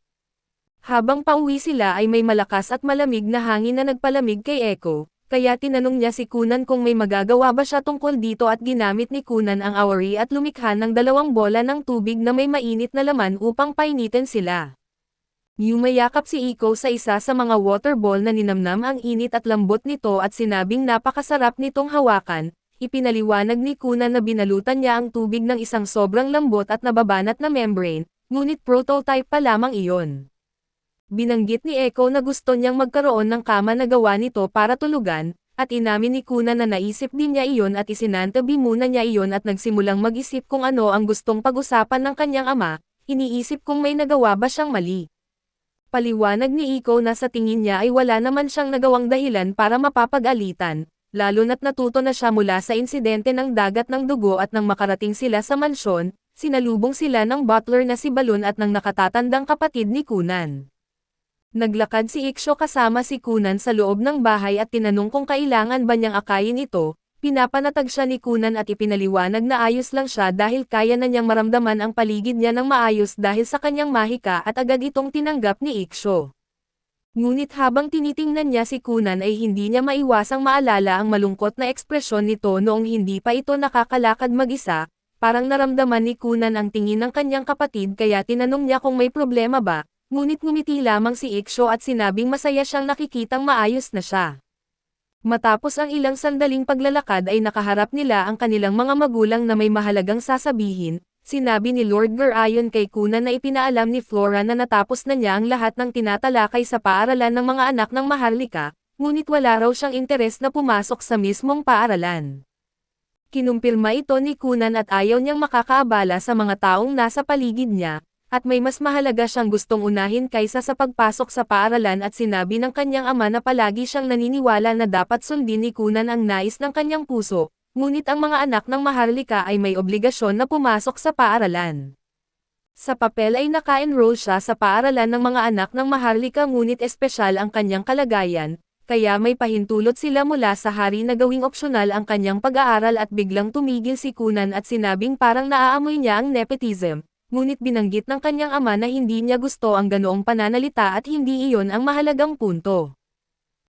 Habang pauwi sila ay may malakas at malamig na hangin na nagpalamig kay Echo, kaya tinanong niya si Kunan kung may magagawa ba siya tungkol dito at ginamit ni Kunan ang awari at lumikha ng 2 bola ng tubig na may mainit na laman upang painitin sila. Yumayakap si Echo sa isa sa mga water ball na ninamnam ang init at lambot nito at sinabing napakasarap nitong hawakan. ipinaliwanag ni Kunan na binalutan niya ang tubig ng isang sobrang lambot at nababanat na membrane, ngunit prototype pa lamang iyon. Binanggit ni Echo na gusto niyang magkaroon ng kama na gawa nito para tulugan, at inamin ni Kunan na naisip din niya iyon at isinantabi muna niya iyon at nagsimulang mag-isip kung ano ang gustong pag-usapan ng kanyang ama, iniisip kung may nagawa ba siyang mali. Paliwanag ni Echo na sa tingin niya ay wala naman siyang nagawang dahilan para mapapag-alitan, lalo na't natuto na siya mula sa insidente ng dagat ng dugo at nang makarating sila sa mansyon, sinalubong sila ng butler na si Balon at ng nakatatandang kapatid ni Kunan. Naglakad si Iksho kasama si Kunan sa loob ng bahay at tinanong kung kailangan ba niyang akayin ito, pinapanatag siya ni Kunan at ipinaliwanag na ayos lang siya dahil kaya na niyang maramdaman ang paligid niya ng maayos dahil sa kanyang mahika at agad itong tinanggap ni Iksho. Ngunit habang tinitingnan niya si Kunan ay hindi niya maiwasang maalala ang malungkot na ekspresyon nito noong hindi pa ito nakakalakad mag-isa, parang naramdaman ni Kunan ang tingin ng kanyang kapatid kaya tinanong niya kung may problema ba. Ngunit ngumiti lamang si Iksho at sinabing masaya siyang nakikitang maayos na siya. Matapos ang ilang sandaling paglalakad ay nakaharap nila ang kanilang mga magulang na may mahalagang sasabihin, sinabi ni Lord Garayon kay Kunan na ipinaalam ni Flora na natapos na niya ang lahat ng tinatalakay sa paaralan ng mga anak ng Maharlika, ngunit wala raw siyang interes na pumasok sa mismong paaralan. Kinumpirma ito ni Kunan at ayaw niyang makakaabala sa mga taong nasa paligid niya, at may mas mahalaga siyang gustong unahin kaysa sa pagpasok sa paaralan at sinabi ng kanyang ama na palagi siyang naniniwala na dapat sundin ni Kunan ang nais ng kanyang puso, ngunit ang mga anak ng Maharlika ay may obligasyon na pumasok sa paaralan. Sa papel ay naka-enroll siya sa paaralan ng mga anak ng Maharlika ngunit espesyal ang kanyang kalagayan, kaya may pahintulot sila mula sa hari na gawing opsyonal ang kanyang pag-aaral at biglang tumigil si Kunan at sinabing parang naaamoy niya ang nepotism. Ngunit binanggit ng kanyang ama na hindi niya gusto ang ganoong pananalita at hindi iyon ang mahalagang punto.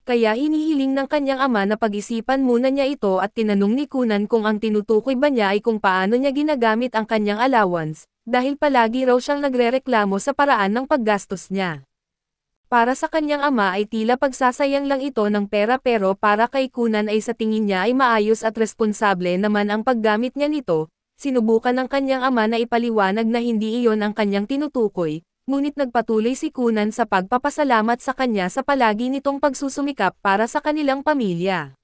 Kaya hinihiling ng kanyang ama na pag-isipan muna niya ito at tinanong ni Kunan kung ang tinutukoy ba niya ay kung paano niya ginagamit ang kanyang allowance, dahil palagi raw siyang nagrereklamo sa paraan ng paggastos niya. Para sa kanyang ama ay tila pagsasayang lang ito ng pera pero para kay Kunan ay sa tingin niya ay maayos at responsable naman ang paggamit niya nito. Sinubukan ng kanyang ama na ipaliwanag na hindi iyon ang kanyang tinutukoy, ngunit nagpatuloy si Kunan sa pagpapasalamat sa kanya sa palagi nitong pagsusumikap para sa kanilang pamilya.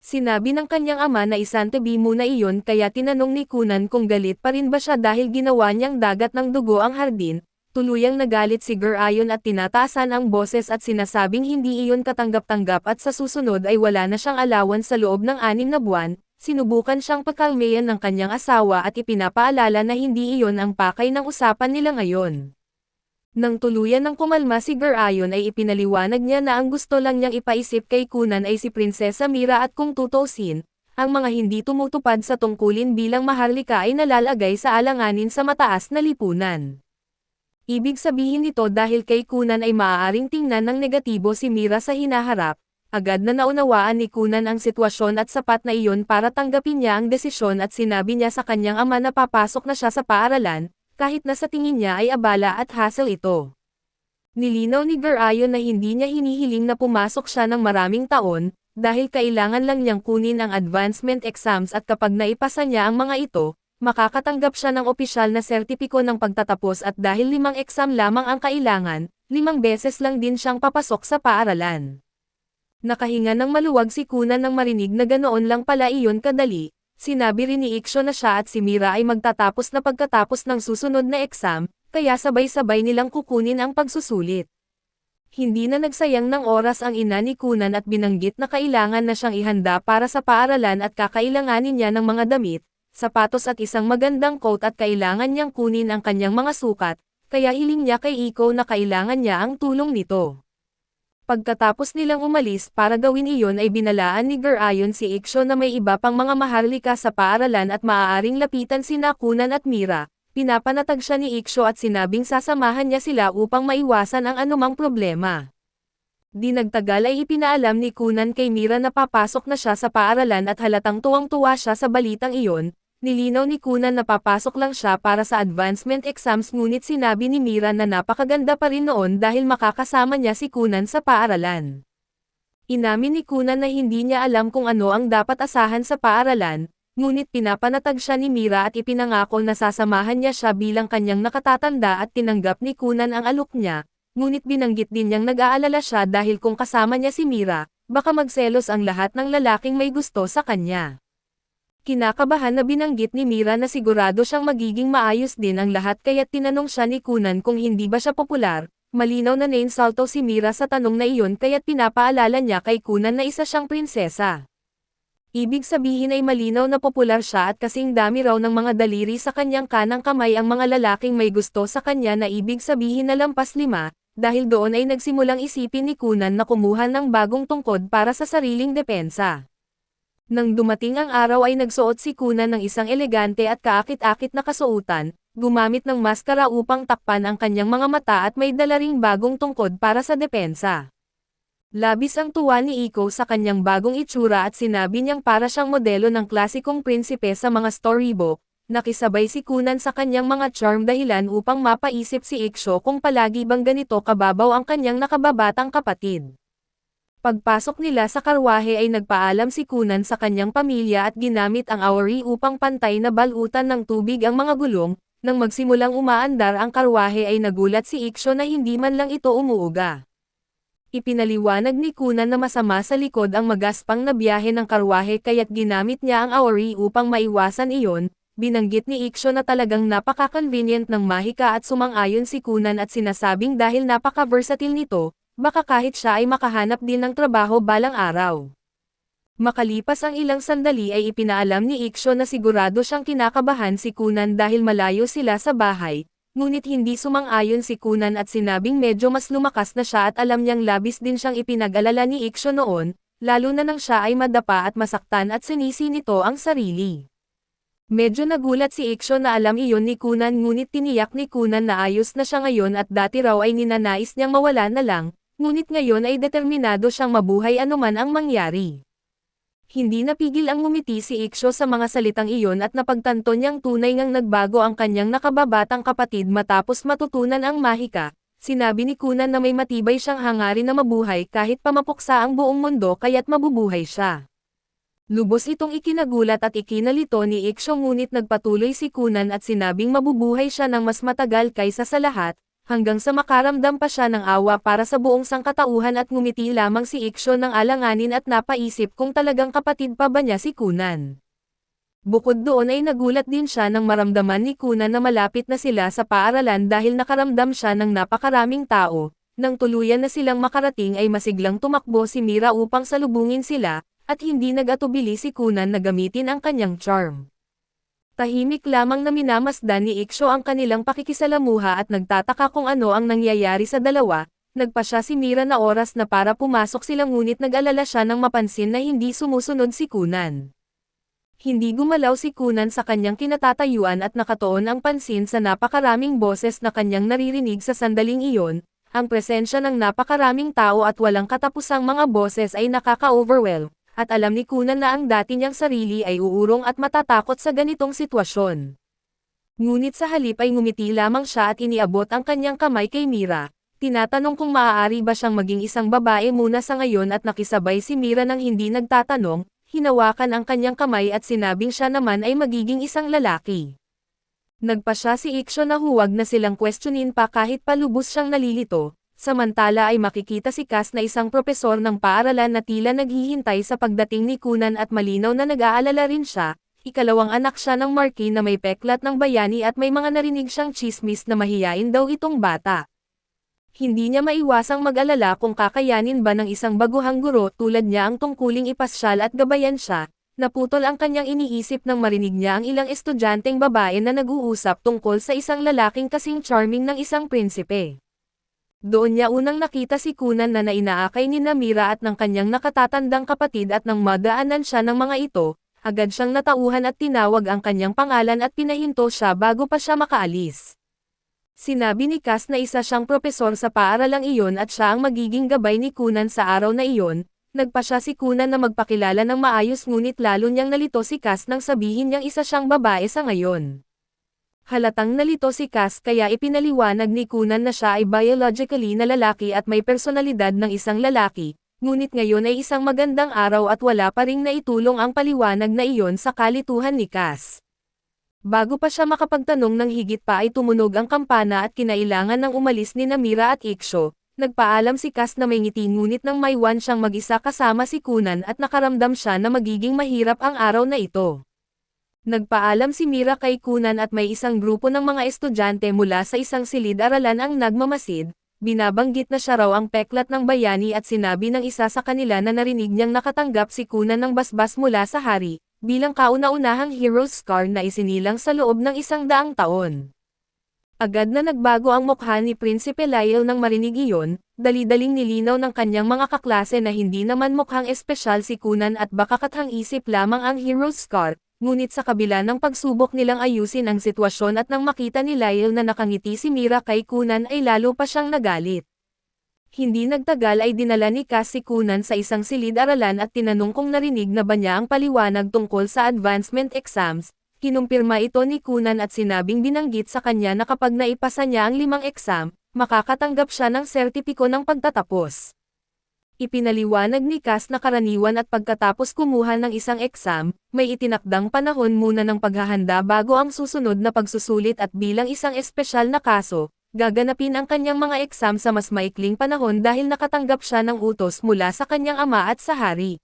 Sinabi ng kanyang ama na isantabi muna iyon kaya tinanong ni Kunan kung galit pa rin ba siya dahil ginawa niyang dagat ng dugo ang hardin, tuluyang nagalit si Garayon at tinataasan ang boses at sinasabing hindi iyon katanggap-tanggap at sa susunod ay wala na siyang allowance sa loob ng 6 na buwan. Sinubukan siyang pagkalmayan ng kanyang asawa at ipinapaalala na hindi iyon ang pakay ng usapan nila ngayon. Nang tuluyan ng kumalma si Garayon ay ipinaliwanag niya na ang gusto lang niyang ipaisip kay Kunan ay si Prinsesa Mira at kung tutuusin, ang mga hindi tumutupad sa tungkulin bilang Maharlika ay nalalagay sa alanganin sa mataas na lipunan. Ibig sabihin nito dahil kay Kunan ay maaaring tingnan ng negatibo si Mira sa hinaharap. Agad na naunawaan ni Kunan ang sitwasyon at sapat na iyon para tanggapin niya ang desisyon at sinabi niya sa kanyang ama na papasok na siya sa paaralan, kahit na sa tingin niya ay abala at hassle ito. Nilinaw ni Garayon na hindi niya hinihiling na pumasok siya ng maraming taon, dahil kailangan lang niyang kunin ang advancement exams at kapag naipasa niya ang mga ito, makakatanggap siya ng opisyal na sertipiko ng pagtatapos at dahil 5 exam lamang ang kailangan, 5 beses lang din siyang papasok sa paaralan. Nakahinga ng maluwag si Kunan nang marinig na ganoon lang pala iyon kadali, sinabi rin ni Iksho na siya at si Mira ay magtatapos na pagkatapos ng susunod na exam, kaya sabay-sabay nilang kukunin ang pagsusulit. Hindi na nagsayang ng oras ang ina ni Kunan at binanggit na kailangan na siyang ihanda para sa paaralan at kakailanganin niya ng mga damit, sapatos at isang magandang coat at kailangan niyang kunin ang kanyang mga sukat, kaya hiling niya kay Echo na kailangan niya ang tulong nito. Pagkatapos nilang umalis para gawin iyon ay binalaan ni Garayon si Iksho na may iba pang mga Maharlika sa paaralan at maaaring lapitan sina Kunan at Mira. Pinapanatag siya ni Iksho at sinabing sasamahan niya sila upang maiwasan ang anumang problema. Di nagtagal ay ipinaalam ni Kunan kay Mira na papasok na siya sa paaralan at halatang tuwang-tuwa siya sa balitang iyon. Nilinaw ni Kunan na papasok lang siya para sa advancement exams ngunit sinabi ni Mira na napakaganda pa rin noon dahil makakasama niya si Kunan sa paaralan. Inamin ni Kunan na hindi niya alam kung ano ang dapat asahan sa paaralan, ngunit pinapanatag siya ni Mira at ipinangako na sasamahan niya siya bilang kanyang nakatatanda at tinanggap ni Kunan ang alok niya, ngunit binanggit din niyang nag-aalala siya dahil kung kasama niya si Mira, baka magselos ang lahat ng lalaking may gusto sa kanya. Kinakabahan na binanggit ni Mira na sigurado siyang magiging maayos din ang lahat kaya't tinanong siya ni Kunan kung hindi ba siya popular. Malinaw na nainsulto si Mira sa tanong na iyon kaya't pinapaalala niya kay Kunan na isa siyang prinsesa. Ibig sabihin ay malinaw na popular siya at kasing dami raw ng mga daliri sa kanyang kanang kamay ang mga lalaking may gusto sa kanya na ibig sabihin na lampas 5, dahil doon ay nagsimulang isipin ni Kunan na kumuha ng bagong tungkod para sa sariling depensa. Nang dumating ang araw ay nagsuot si Kunan ng isang elegante at kaakit-akit na kasuotan, gumamit ng maskara upang takpan ang kanyang mga mata at may dala ring bagong tungkod para sa depensa. Labis ang tuwa ni Iko sa kanyang bagong itsura at sinabi niyang para siyang modelo ng klasikong prinsipe sa mga storybook. Nakisabay si Kunan sa kanyang mga charm dahilan upang mapaisip si Iksho kung palagi bang ganito kababaw ang kanyang nakababatang kapatid. Pagpasok nila sa karwahe ay nagpaalam si Kunan sa kanyang pamilya at ginamit ang awari upang pantay na balutan ng tubig ang mga gulong. Nang magsimulang umaandar ang karwahe ay nagulat si Iksho na hindi man lang ito umuuga. Ipinaliwanag ni Kunan na masama sa likod ang magaspang na biyahe ng karwahe kaya't ginamit niya ang awari upang maiwasan iyon. Binanggit ni Iksho na talagang napaka-convenient ng mahika at sumang-ayon si Kunan at sinasabing dahil napaka-versatile nito, baka kahit siya ay makahanap din ng trabaho balang araw. Makalipas ang ilang sandali ay ipinaalam ni Iksho na sigurado siyang kinakabahan si Kunan dahil malayo sila sa bahay, ngunit hindi sumang-ayon si Kunan at sinabing medyo mas lumakas na siya at alam niyang labis din siyang ipinag-alala ni Iksho noon, lalo na nang siya ay madapa at masaktan at sinisi nito ang sarili. Medyo nagulat si Iksho na alam iyon ni Kunan ngunit tiniyak ni Kunan na ayos na siya ngayon at dati raw ay ninanais niyang mawala na lang, ngunit ngayon ay determinado siyang mabuhay anuman ang mangyari. Hindi napigil ang ngumiti si Iksho sa mga salitang iyon at napagtanto niyang tunay ngang nagbago ang kanyang nakababatang kapatid matapos matutunan ang mahika. Sinabi ni Kunan na may matibay siyang hangarin na mabuhay kahit pamapuksa ang buong mundo kaya't mabubuhay siya. Lubos itong ikinagulat at ikinalito ni Iksho ngunit nagpatuloy si Kunan at sinabing mabubuhay siya ng mas matagal kaysa sa lahat, hanggang sa makaramdam pa siya ng awa para sa buong sangkatauhan at ngumiti lamang si Iksho ng alanganin at napaisip kung talagang kapatid pa ba niya si Kunan. Bukod doon ay nagulat din siya nang maramdaman ni Kunan na malapit na sila sa paaralan dahil nakaramdam siya ng napakaraming tao. Nang tuluyan na silang makarating ay masiglang tumakbo si Mira upang salubungin sila, at hindi nag-atubili si Kunan na gamitin ang kanyang charm. Tahimik lamang na minamasdan ni Iksho ang kanilang pakikisalamuha at nagtataka kung ano ang nangyayari sa dalawa. Nagpa siya si Mira na oras na para pumasok sila ngunit nag-alala siya nang mapansin na hindi sumusunod si Kunan. Hindi gumalaw si Kunan sa kanyang kinatatayuan at nakatuon ang pansin sa napakaraming boses na kanyang naririnig sa sandaling iyon. Ang presensya ng napakaraming tao at walang katapusang mga boses ay nakaka-overwhelm. At alam ni Kunan na ang dati niyang sarili ay uurong at matatakot sa ganitong sitwasyon. Ngunit sa halip ay ngumiti lamang siya at iniabot ang kanyang kamay kay Mira. Tinatanong kung maaari ba siyang maging isang babae muna sa ngayon at nakisabay si Mira nang hindi nagtatanong, hinawakan ang kanyang kamay at sinabing siya naman ay magiging isang lalaki. Nagpa siya si Iksho na huwag na silang questionin pa kahit palubos siyang nalilito. Samantala ay makikita si Cass na isang propesor ng paaralan na tila naghihintay sa pagdating ni Kunan at malinaw na nag-aalala rin siya. Ikalawang anak siya ng Marquis na may peklat ng bayani at may mga narinig siyang chismis na mahiyain daw itong bata. Hindi niya maiwasang mag-alala kung kakayanin ba ng isang baguhang guro tulad niya ang tungkuling ipasyal at gabayan siya. Naputol ang kanyang iniisip nang marinig niya ang ilang estudyanteng babae na nag-uusap tungkol sa isang lalaking kasing charming ng isang prinsipe. Doon niya unang nakita si Kunan na inaakay ni Mira at ng kanyang nakatatandang kapatid at nang madaanan siya ng mga ito, agad siyang natauhan at tinawag ang kanyang pangalan at pinahinto siya bago pa siya makaalis. Sinabi ni Cass na isa siyang propesor sa paaralang iyon at siya ang magiging gabay ni Kunan sa araw na iyon. Nagpa siya si Kunan na magpakilala ng maayos ngunit lalo niyang nalito si Cass nang sabihin niyang isa siyang babae sa ngayon. Halatang nalito si Cass kaya ipinaliwanag ni Kunan na siya ay biologically na lalaki at may personalidad ng isang lalaki, ngunit ngayon ay isang magandang araw at wala pa ring naitulong ang paliwanag na iyon sa kalituhan ni Cass. Bago pa siya makapagtanong ng higit pa ay tumunog ang kampana at kinailangan ng umalis ni Mira at Iksho. Nagpaalam si Cass na may ngiti ngunit nang maiwan siyang mag-isa kasama si Kunan at nakaramdam siya na magiging mahirap ang araw na ito. Nagpaalam si Mira kay Kunan at may isang grupo ng mga estudyante mula sa isang silid-aralan ang nagmamasid. Binabanggit na siya raw ang peklat ng bayani at sinabi ng isa sa kanila na narinig niyang nakatanggap si Kunan ng basbas mula sa hari, bilang kauna-unahang hero's scar na isinilang sa loob ng 100 taon. Agad na nagbago ang mukha ni Prinsipe Lyle nang marinig iyon, dali-daling nilinaw ng kanyang mga kaklase na hindi naman mukhang espesyal si Kunan at baka kathang-isip lamang ang hero's scar. Ngunit sa kabila ng pagsubok nilang ayusin ang sitwasyon at nang makita ni Lyle na nakangiti si Mira kay Kunan ay lalo pa siyang nagalit. Hindi nagtagal ay dinala ni Cass si Kunan sa isang silid-aralan at tinanong kung narinig na ba niya ang paliwanag tungkol sa advancement exams. Kinumpirma ito ni Kunan at sinabing binanggit sa kanya na kapag naipasa niya ang 5 exam, makakatanggap siya ng sertipiko ng pagtatapos. Ipinaliwanag ni Cass na karaniwan at pagkatapos kumuha ng isang exam, may itinakdang panahon muna ng paghahanda bago ang susunod na pagsusulit at bilang isang espesyal na kaso, gaganapin ang kanyang mga exam sa mas maikling panahon dahil nakatanggap siya ng utos mula sa kanyang ama at sa hari.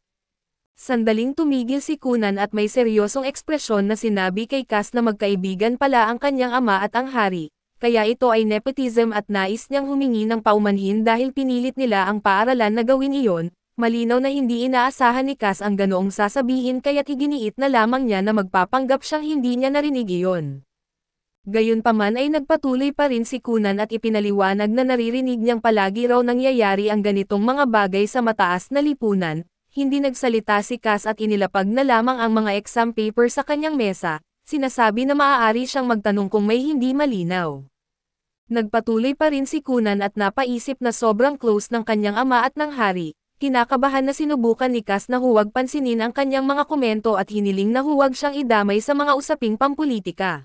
Sandaling tumigil si Kunan at may seryosong ekspresyon na sinabi kay Cass na magkaibigan pala ang kanyang ama at ang hari. Kaya ito ay nepotism at nais niyang humingi ng paumanhin dahil pinilit nila ang paaralan na gawin iyon. Malinaw na hindi inaasahan ni Cass ang ganoong sasabihin kaya't iginiit na lamang niya na magpapanggap siyang hindi niya narinig iyon. Gayunpaman ay nagpatuloy pa rin si Kunan at ipinaliwanag na naririnig niyang palagi raw nangyayari ang ganitong mga bagay sa mataas na lipunan. Hindi nagsalita si Cass at inilapag na lamang ang mga exam paper sa kanyang mesa. Sinasabi na maaari siyang magtanong kung may hindi malinaw. Nagpatuloy pa rin si Kunan at napaisip na sobrang close ng kanyang ama at ng hari. Kinakabahan na sinubukan ni Cass na huwag pansinin ang kanyang mga komento at hiniling na huwag siyang idamay sa mga usaping pampulitika.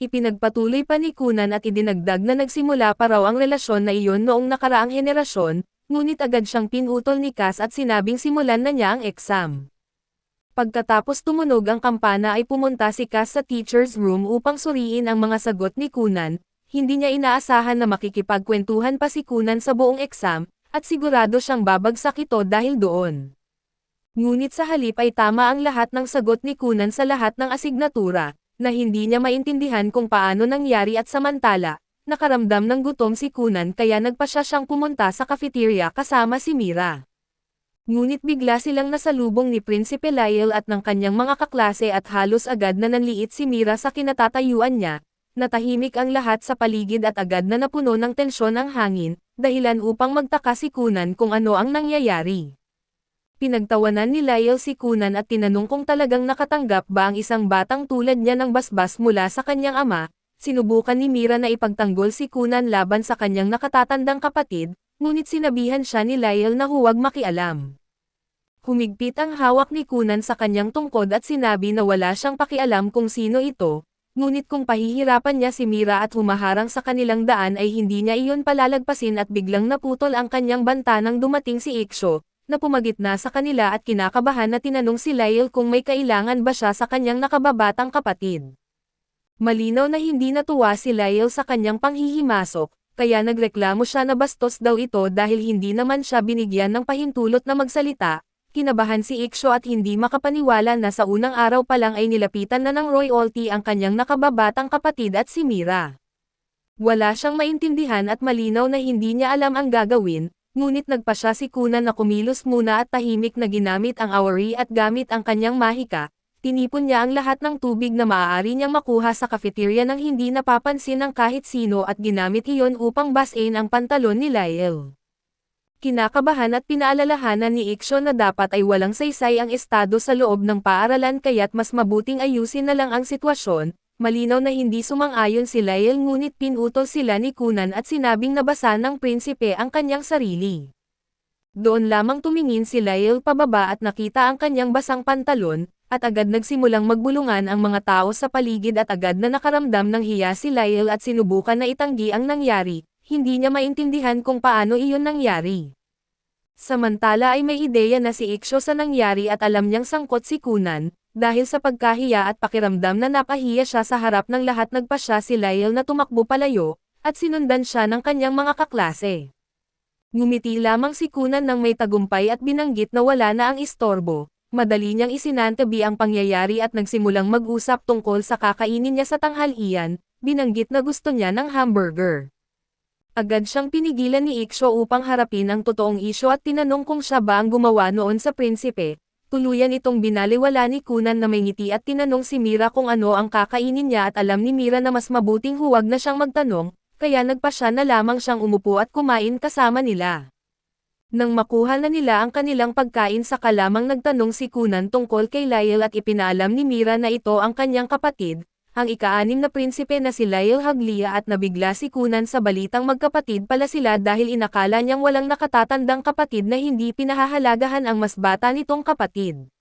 Ipinagpatuloy pa ni Kunan at idinagdag na nagsimula pa raw ang relasyon na iyon noong nakaraang henerasyon, ngunit agad siyang pinutol ni Cass at sinabing simulan na niya ang exam. Pagkatapos tumunog ang kampana ay pumunta si Cass sa teacher's room upang suriin ang mga sagot ni Kunan. Hindi niya inaasahan na makikipagkwentuhan pa si Kunan sa buong exam, at sigurado siyang babagsak ito dahil doon. Ngunit sa halip ay tama ang lahat ng sagot ni Kunan sa lahat ng asignatura, na hindi niya maintindihan kung paano nangyari at samantala, nakaramdam ng gutom si Kunan kaya nagpasya siyang pumunta sa cafeteria kasama si Mira. Ngunit bigla silang nasalubong ni Prinsipe Lyle at ng kanyang mga kaklase at halos agad na nanliit si Mira sa kinatatayuan niya. Natahimik ang lahat sa paligid at agad na napuno ng tensyon ang hangin, dahilan upang magtaka si Kunan kung ano ang nangyayari. Pinagtawanan ni Lyle si Kunan at tinanong kung talagang nakatanggap ba ang isang batang tulad niya ng basbas mula sa kanyang ama. Sinubukan ni Mira na ipagtanggol si Kunan laban sa kanyang nakatatandang kapatid, ngunit sinabihan siya ni Lyle na huwag makialam. Humigpit ang hawak ni Kunan sa kanyang tungkod at sinabi na wala siyang pakialam kung sino ito. Ngunit kung pahihirapan niya si Mira at humaharang sa kanilang daan ay hindi niya iyon palalagpasin at biglang naputol ang kanyang banta nang dumating si Iksho, na pumagitna sa kanila at kinakabahan na tinanong si Lyle kung may kailangan ba siya sa kanyang nakababatang kapatid. Malinaw na hindi natuwa si Lyle sa kanyang panghihimasok, kaya nagreklamo siya na bastos daw ito dahil hindi naman siya binigyan ng pahintulot na magsalita. Kinabahan si Iksho at hindi makapaniwala na sa unang araw pa lang ay nilapitan na ng royalty ang kanyang nakababatang kapatid at si Mira. Wala siyang maintindihan at malinaw na hindi niya alam ang gagawin, ngunit nagpasya si Kunan na kumilos muna at tahimik na ginamit ang awari at gamit ang kanyang mahika. Tinipon niya ang lahat ng tubig na maaari niyang makuha sa cafeteria nang hindi napapansin ng kahit sino at ginamit iyon upang basain ang pantalon ni Lyle. Kinakabahan at pinaalalahanan ni Iksho na dapat ay walang saysay ang estado sa loob ng paaralan kaya't mas mabuting ayusin na lang ang sitwasyon. Malinaw na hindi sumang-ayon si Lyle ngunit pinutol sila ni Kunan at sinabing nabasa ng prinsipe ang kanyang sarili. Doon lamang tumingin si Lyle pababa at nakita ang kanyang basang pantalon, at agad nagsimulang magbulungan ang mga tao sa paligid at agad na nakaramdam ng hiya si Lyle at sinubukan na itanggi ang nangyari. Hindi niya maintindihan kung paano iyon nangyari. Samantala ay may ideya na si Iksho sa nangyari at alam niyang sangkot si Kunan, dahil sa pagkahiya at pakiramdam na napahiya siya sa harap ng lahat nagpasya si Lyle na tumakbo palayo, at sinundan siya ng kanyang mga kaklase. Ngumiti lamang si Kunan nang may tagumpay at binanggit na wala na ang istorbo. Madali niyang isinantabi ang pangyayari at nagsimulang mag-usap tungkol sa kakainin niya sa tanghalian, binanggit na gusto niya ng hamburger. Agad siyang pinigilan ni Iksho upang harapin ang totoong isyu at tinanong kung siya ba ang gumawa noon sa prinsipe. Tuluyan itong binaliwala ni Kunan na may ngiti at tinanong si Mira kung ano ang kakainin niya at alam ni Mira na mas mabuting huwag na siyang magtanong, kaya nagpasya na lamang siyang umupo at kumain kasama nila. Nang makuha na nila ang kanilang pagkain saka lamang nagtanong si Kunan tungkol kay Lyle at ipinaalam ni Mira na ito ang kanyang kapatid, ang ika-6 na prinsipe na si Lyle Haglia at nabigla si Kunan sa balitang magkapatid pala sila dahil inakala niyang walang nakatatandang kapatid na hindi pinahahalagahan ang mas bata nitong kapatid.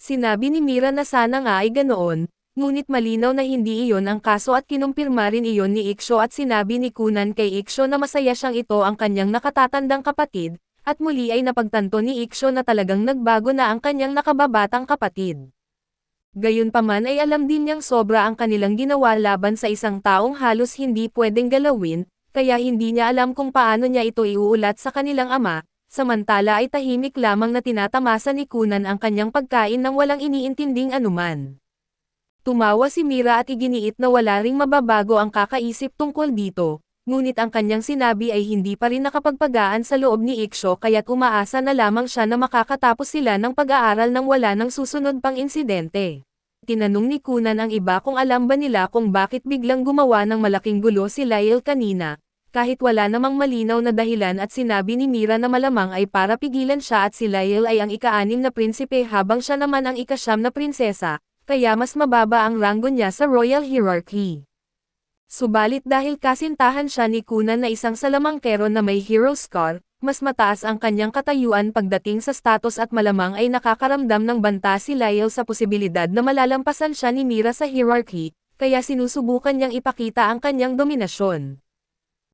Sinabi ni Mira na sana nga ay ganoon, ngunit malinaw na hindi iyon ang kaso at kinumpirma rin iyon ni Iksho at sinabi ni Kunan kay Iksho na masaya siyang ito ang kanyang nakatatandang kapatid, at muli ay napagtanto ni Iksho na talagang nagbago na ang kanyang nakababatang kapatid. Gayunpaman ay alam din niyang sobra ang kanilang ginawa laban sa isang taong halos hindi pwedeng galawin, kaya hindi niya alam kung paano niya ito iuulat sa kanilang ama, samantala ay tahimik lamang na tinatamasa ni Kunan ang kanyang pagkain nang walang iniintinding anuman. Tumawa si Mira at iginiit na wala ring mababago ang kakaisip tungkol dito. Ngunit ang kanyang sinabi ay hindi pa rin nakapagpagaan sa loob ni Iksho kaya't umaasa na lamang siya na makakatapos sila ng pag-aaral nang wala ng susunod pang insidente. Tinanong ni Kunan ang iba kung alam ba nila kung bakit biglang gumawa ng malaking gulo si Lyle kanina, kahit wala namang malinaw na dahilan at sinabi ni Mira na malamang ay para pigilan siya at si Lyle ay ang ika-6 na prinsipe habang siya naman ang ika-9 na prinsesa, kaya mas mababa ang ranggo niya sa royal hierarchy. Subalit dahil kasintahan siya ni Kunan na isang salamangkero na may hero scar, mas mataas ang kanyang katayuan pagdating sa status at malamang ay nakakaramdam ng banta si Lyle sa posibilidad na malalampasan siya ni Mira sa hierarchy, kaya sinusubukan niyang ipakita ang kanyang dominasyon.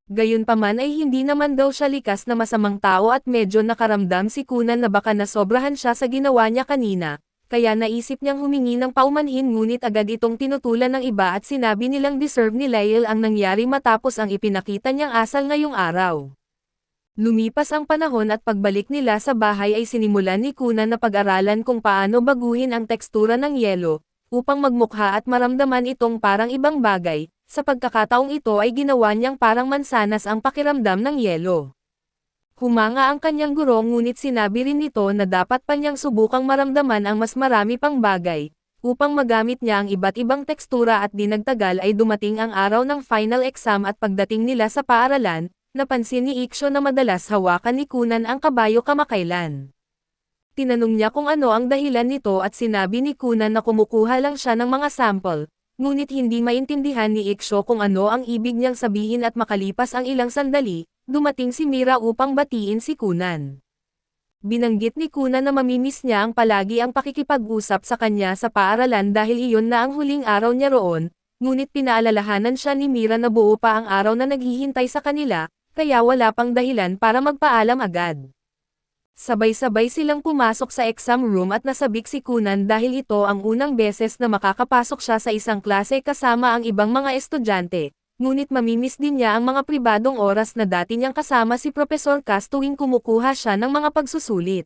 Gayunpaman ay hindi naman daw siya likas na masamang tao at medyo nakaramdam si Kunan na baka nasobrahan siya sa ginawa niya kanina. Kaya naisip niyang humingi ng paumanhin ngunit agad itong tinutulan ng iba at sinabi nilang deserve ni Lyle ang nangyari matapos ang ipinakita niyang asal ngayong araw. Lumipas ang panahon at pagbalik nila sa bahay ay sinimulan ni Kunan na pag-aralan kung paano baguhin ang tekstura ng yelo, upang magmukha at maramdaman itong parang ibang bagay, sa pagkakataong ito ay ginawa niyang parang mansanas ang pakiramdam ng yelo. Humanga ang kanyang guro ngunit sinabi rin nito na dapat pa niyang subukang maramdaman ang mas marami pang bagay, upang magamit niya ang iba't ibang tekstura at di nagtagal ay dumating ang araw ng final exam at pagdating nila sa paaralan, napansin ni Iksho na madalas hawakan ni Kunan ang kabayo kamakailan. Tinanong niya kung ano ang dahilan nito at sinabi ni Kunan na kumukuha lang siya ng mga sample, ngunit hindi maintindihan ni Iksho kung ano ang ibig niyang sabihin at makalipas ang ilang sandali, dumating si Mira upang batiin si Kunan. Binanggit ni Kunan na mamimiss niya ang palagi ang pakikipag-usap sa kanya sa paaralan dahil iyon na ang huling araw niya roon, ngunit pinaalalahanan siya ni Mira na buo pa ang araw na naghihintay sa kanila, kaya wala pang dahilan para magpaalam agad. Sabay-sabay silang pumasok sa exam room at nasabik si Kunan dahil ito ang unang beses na makakapasok siya sa isang klase kasama ang ibang mga estudyante. Ngunit mamimiss din niya ang mga pribadong oras na dati niyang kasama si Professor Cass tuwing kumukuha siya ng mga pagsusulit.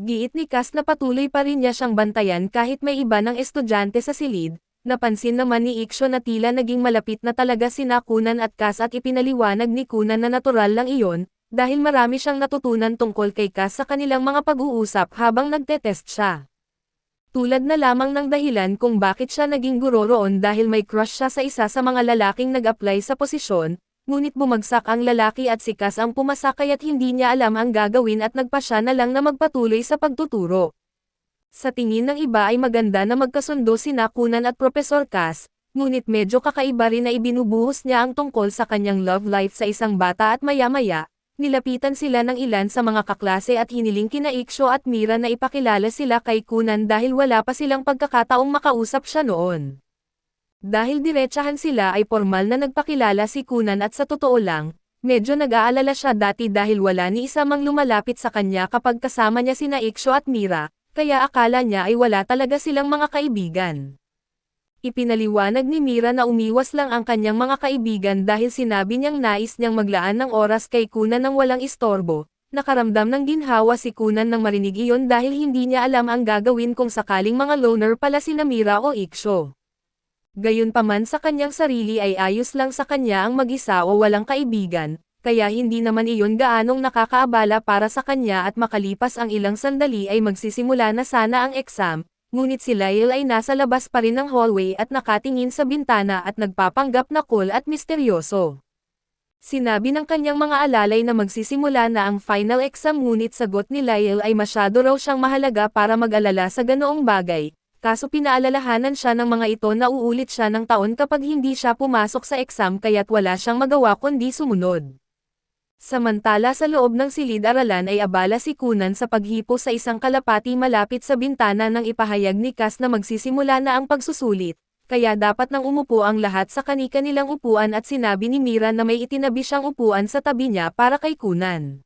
Giit ni Cass na patuloy pa rin niya siyang bantayan kahit may iba ng estudyante sa silid. Napansin naman ni Iksho na tila naging malapit na talaga sina Kunan at Cass at ipinaliwanag ni Kunan na natural lang iyon, dahil marami siyang natutunan tungkol kay Cass sa kanilang mga pag-uusap habang nagtetest siya. Tulad na lamang ng dahilan kung bakit siya naging guro roon dahil may crush siya sa isa sa mga lalaking nag-apply sa posisyon, ngunit bumagsak ang lalaki at si Cass ang pumasa kaya't hindi niya alam ang gagawin at nagpasya na lang na magpatuloy sa pagtuturo. Sa tingin ng iba ay maganda na magkasundo sina Kunan at Professor Cass, ngunit medyo kakaiba rin na ibinubuhos niya ang tungkol sa kanyang love life sa isang bata at maya-maya, nilapitan sila ng ilan sa mga kaklase at hiniling kina Iksho at Mira na ipakilala sila kay Kunan dahil wala pa silang pagkakataong makausap siya noon. Dahil diretsahan sila ay formal na nagpakilala si Kunan at sa totoo lang, Medyo nag-aalala siya dati dahil wala ni isa mang lumalapit sa kanya kapag kasama niya sina Iksho at Mira, kaya akala niya ay wala talaga silang mga kaibigan. Ipinaliwanag ni Mira na umiwas lang ang kanyang mga kaibigan dahil sinabi niyang nais niyang maglaan ng oras kay Kunan nang walang istorbo. Nakaramdam ng ginhawa si Kunan nang marinig iyon dahil hindi niya alam ang gagawin kung sakaling mga loner pala sina Mira o Iksho. Gayunpaman sa kanyang sarili ay ayos lang sa kanya ang mag-isa o walang kaibigan, kaya hindi naman iyon gaanong nakakaabala para sa kanya at makalipas ang ilang sandali ay magsisimula na sana ang exam, ngunit si Lyle ay nasa labas pa rin ng hallway at nakatingin sa bintana at nagpapanggap na cool at misteryoso. Sinabi ng kanyang mga alalay na magsisimula na ang final exam ngunit sagot ni Lyle ay masyado raw siyang mahalaga para mag-alala sa ganoong bagay. Kaso pinaalalahanan siya ng mga ito na uulit siya ng taon kapag hindi siya pumasok sa exam kaya't wala siyang magawa kundi sumunod. Samantala sa loob ng silid-aralan ay abala si Kunan sa paghipo sa isang kalapati malapit sa bintana nang ipahayag ni Cass na magsisimula na ang pagsusulit, kaya dapat nang umupo ang lahat sa kani-kanilang upuan at sinabi ni Mira na may itinabi siyang upuan sa tabi niya para kay Kunan.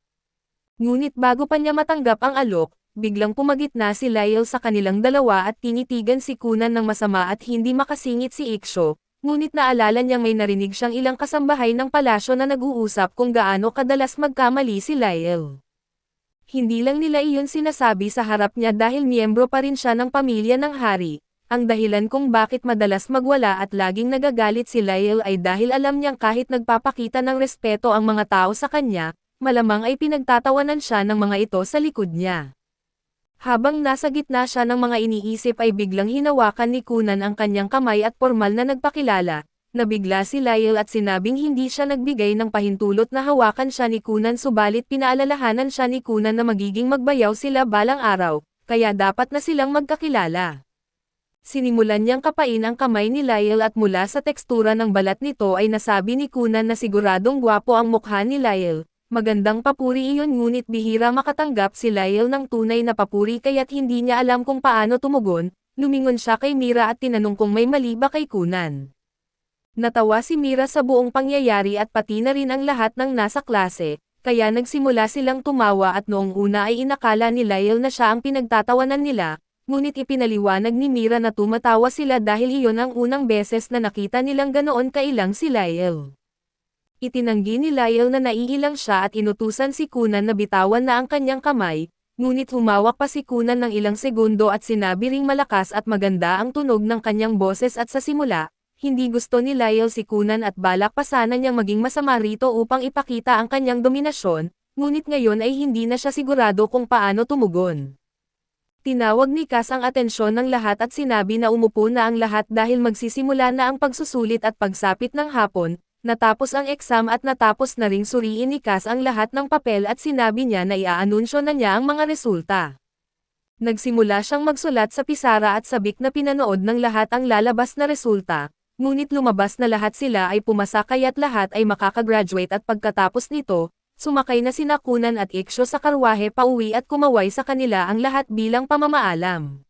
Ngunit bago pa niya matanggap ang alok, biglang pumagitna si Lyle sa kanilang dalawa at tinitigan si Kunan ng masama at hindi makasingit si Iksho, ngunit naalala niyang may narinig siyang ilang kasambahay ng palasyo na nag-uusap kung gaano kadalas magkamali si Lyle. Hindi lang nila iyon sinasabi sa harap niya dahil miyembro pa rin siya ng pamilya ng hari. Ang dahilan kung bakit madalas magwala at laging nagagalit si Lyle ay dahil alam niyang kahit nagpapakita ng respeto ang mga tao sa kanya, malamang ay pinagtatawanan siya ng mga ito sa likod niya. Habang nasa gitna siya ng mga iniisip ay biglang hinawakan ni Kunan ang kanyang kamay at formal na nagpakilala. Nabigla si Lyle at sinabing hindi siya nagbigay ng pahintulot na hawakan siya ni Kunan subalit pinaalalahanan siya ni Kunan na magiging magbayaw sila balang araw, kaya dapat na silang magkakilala. Sinimulan niyang kapain ang kamay ni Lyle at mula sa tekstura ng balat nito ay nasabi ni Kunan na siguradong gwapo ang mukha ni Lyle. Magandang papuri iyon ngunit bihira makatanggap si Lyle ng tunay na papuri kaya't hindi niya alam kung paano tumugon, lumingon siya kay Mira at tinanong kung may mali ba kay Kunan. Natawa si Mira sa buong pangyayari at pati na rin ang lahat ng nasa klase, kaya nagsimula silang tumawa at noong una ay inakala ni Lyle na siya ang pinagtatawanan nila, ngunit ipinaliwanag ni Mira na tumatawa sila dahil iyon ang unang beses na nakita nilang ganoon kailang si Lyle. Itinanggi ni Lyle na naiilang siya at inutusan si Kunan na bitawan na ang kanyang kamay, ngunit humawak pa si Kunan ng ilang segundo at sinabi ring malakas at maganda ang tunog ng kanyang boses at sa simula, hindi gusto ni Lyle si Kunan at balak pa sana niyang maging masama rito upang ipakita ang kanyang dominasyon, ngunit ngayon ay hindi na siya sigurado kung paano tumugon. Tinawag ni Cass ang atensyon ng lahat at sinabi na umupo na ang lahat dahil magsisimula na ang pagsusulit at pagsapit ng hapon. Natapos ang exam at natapos na ring suriin ni Cass ang lahat ng papel at sinabi niya na iaanunsyo na niya ang mga resulta. Nagsimula siyang magsulat sa pisara at sabik na pinanood ng lahat ang lalabas na resulta, ngunit lumabas na lahat sila ay pumasa kaya't lahat ay makakagraduate at pagkatapos nito, sumakay na sina Kunan at Iksho sa karwahe pauwi at kumaway sa kanila ang lahat bilang pamamaalam.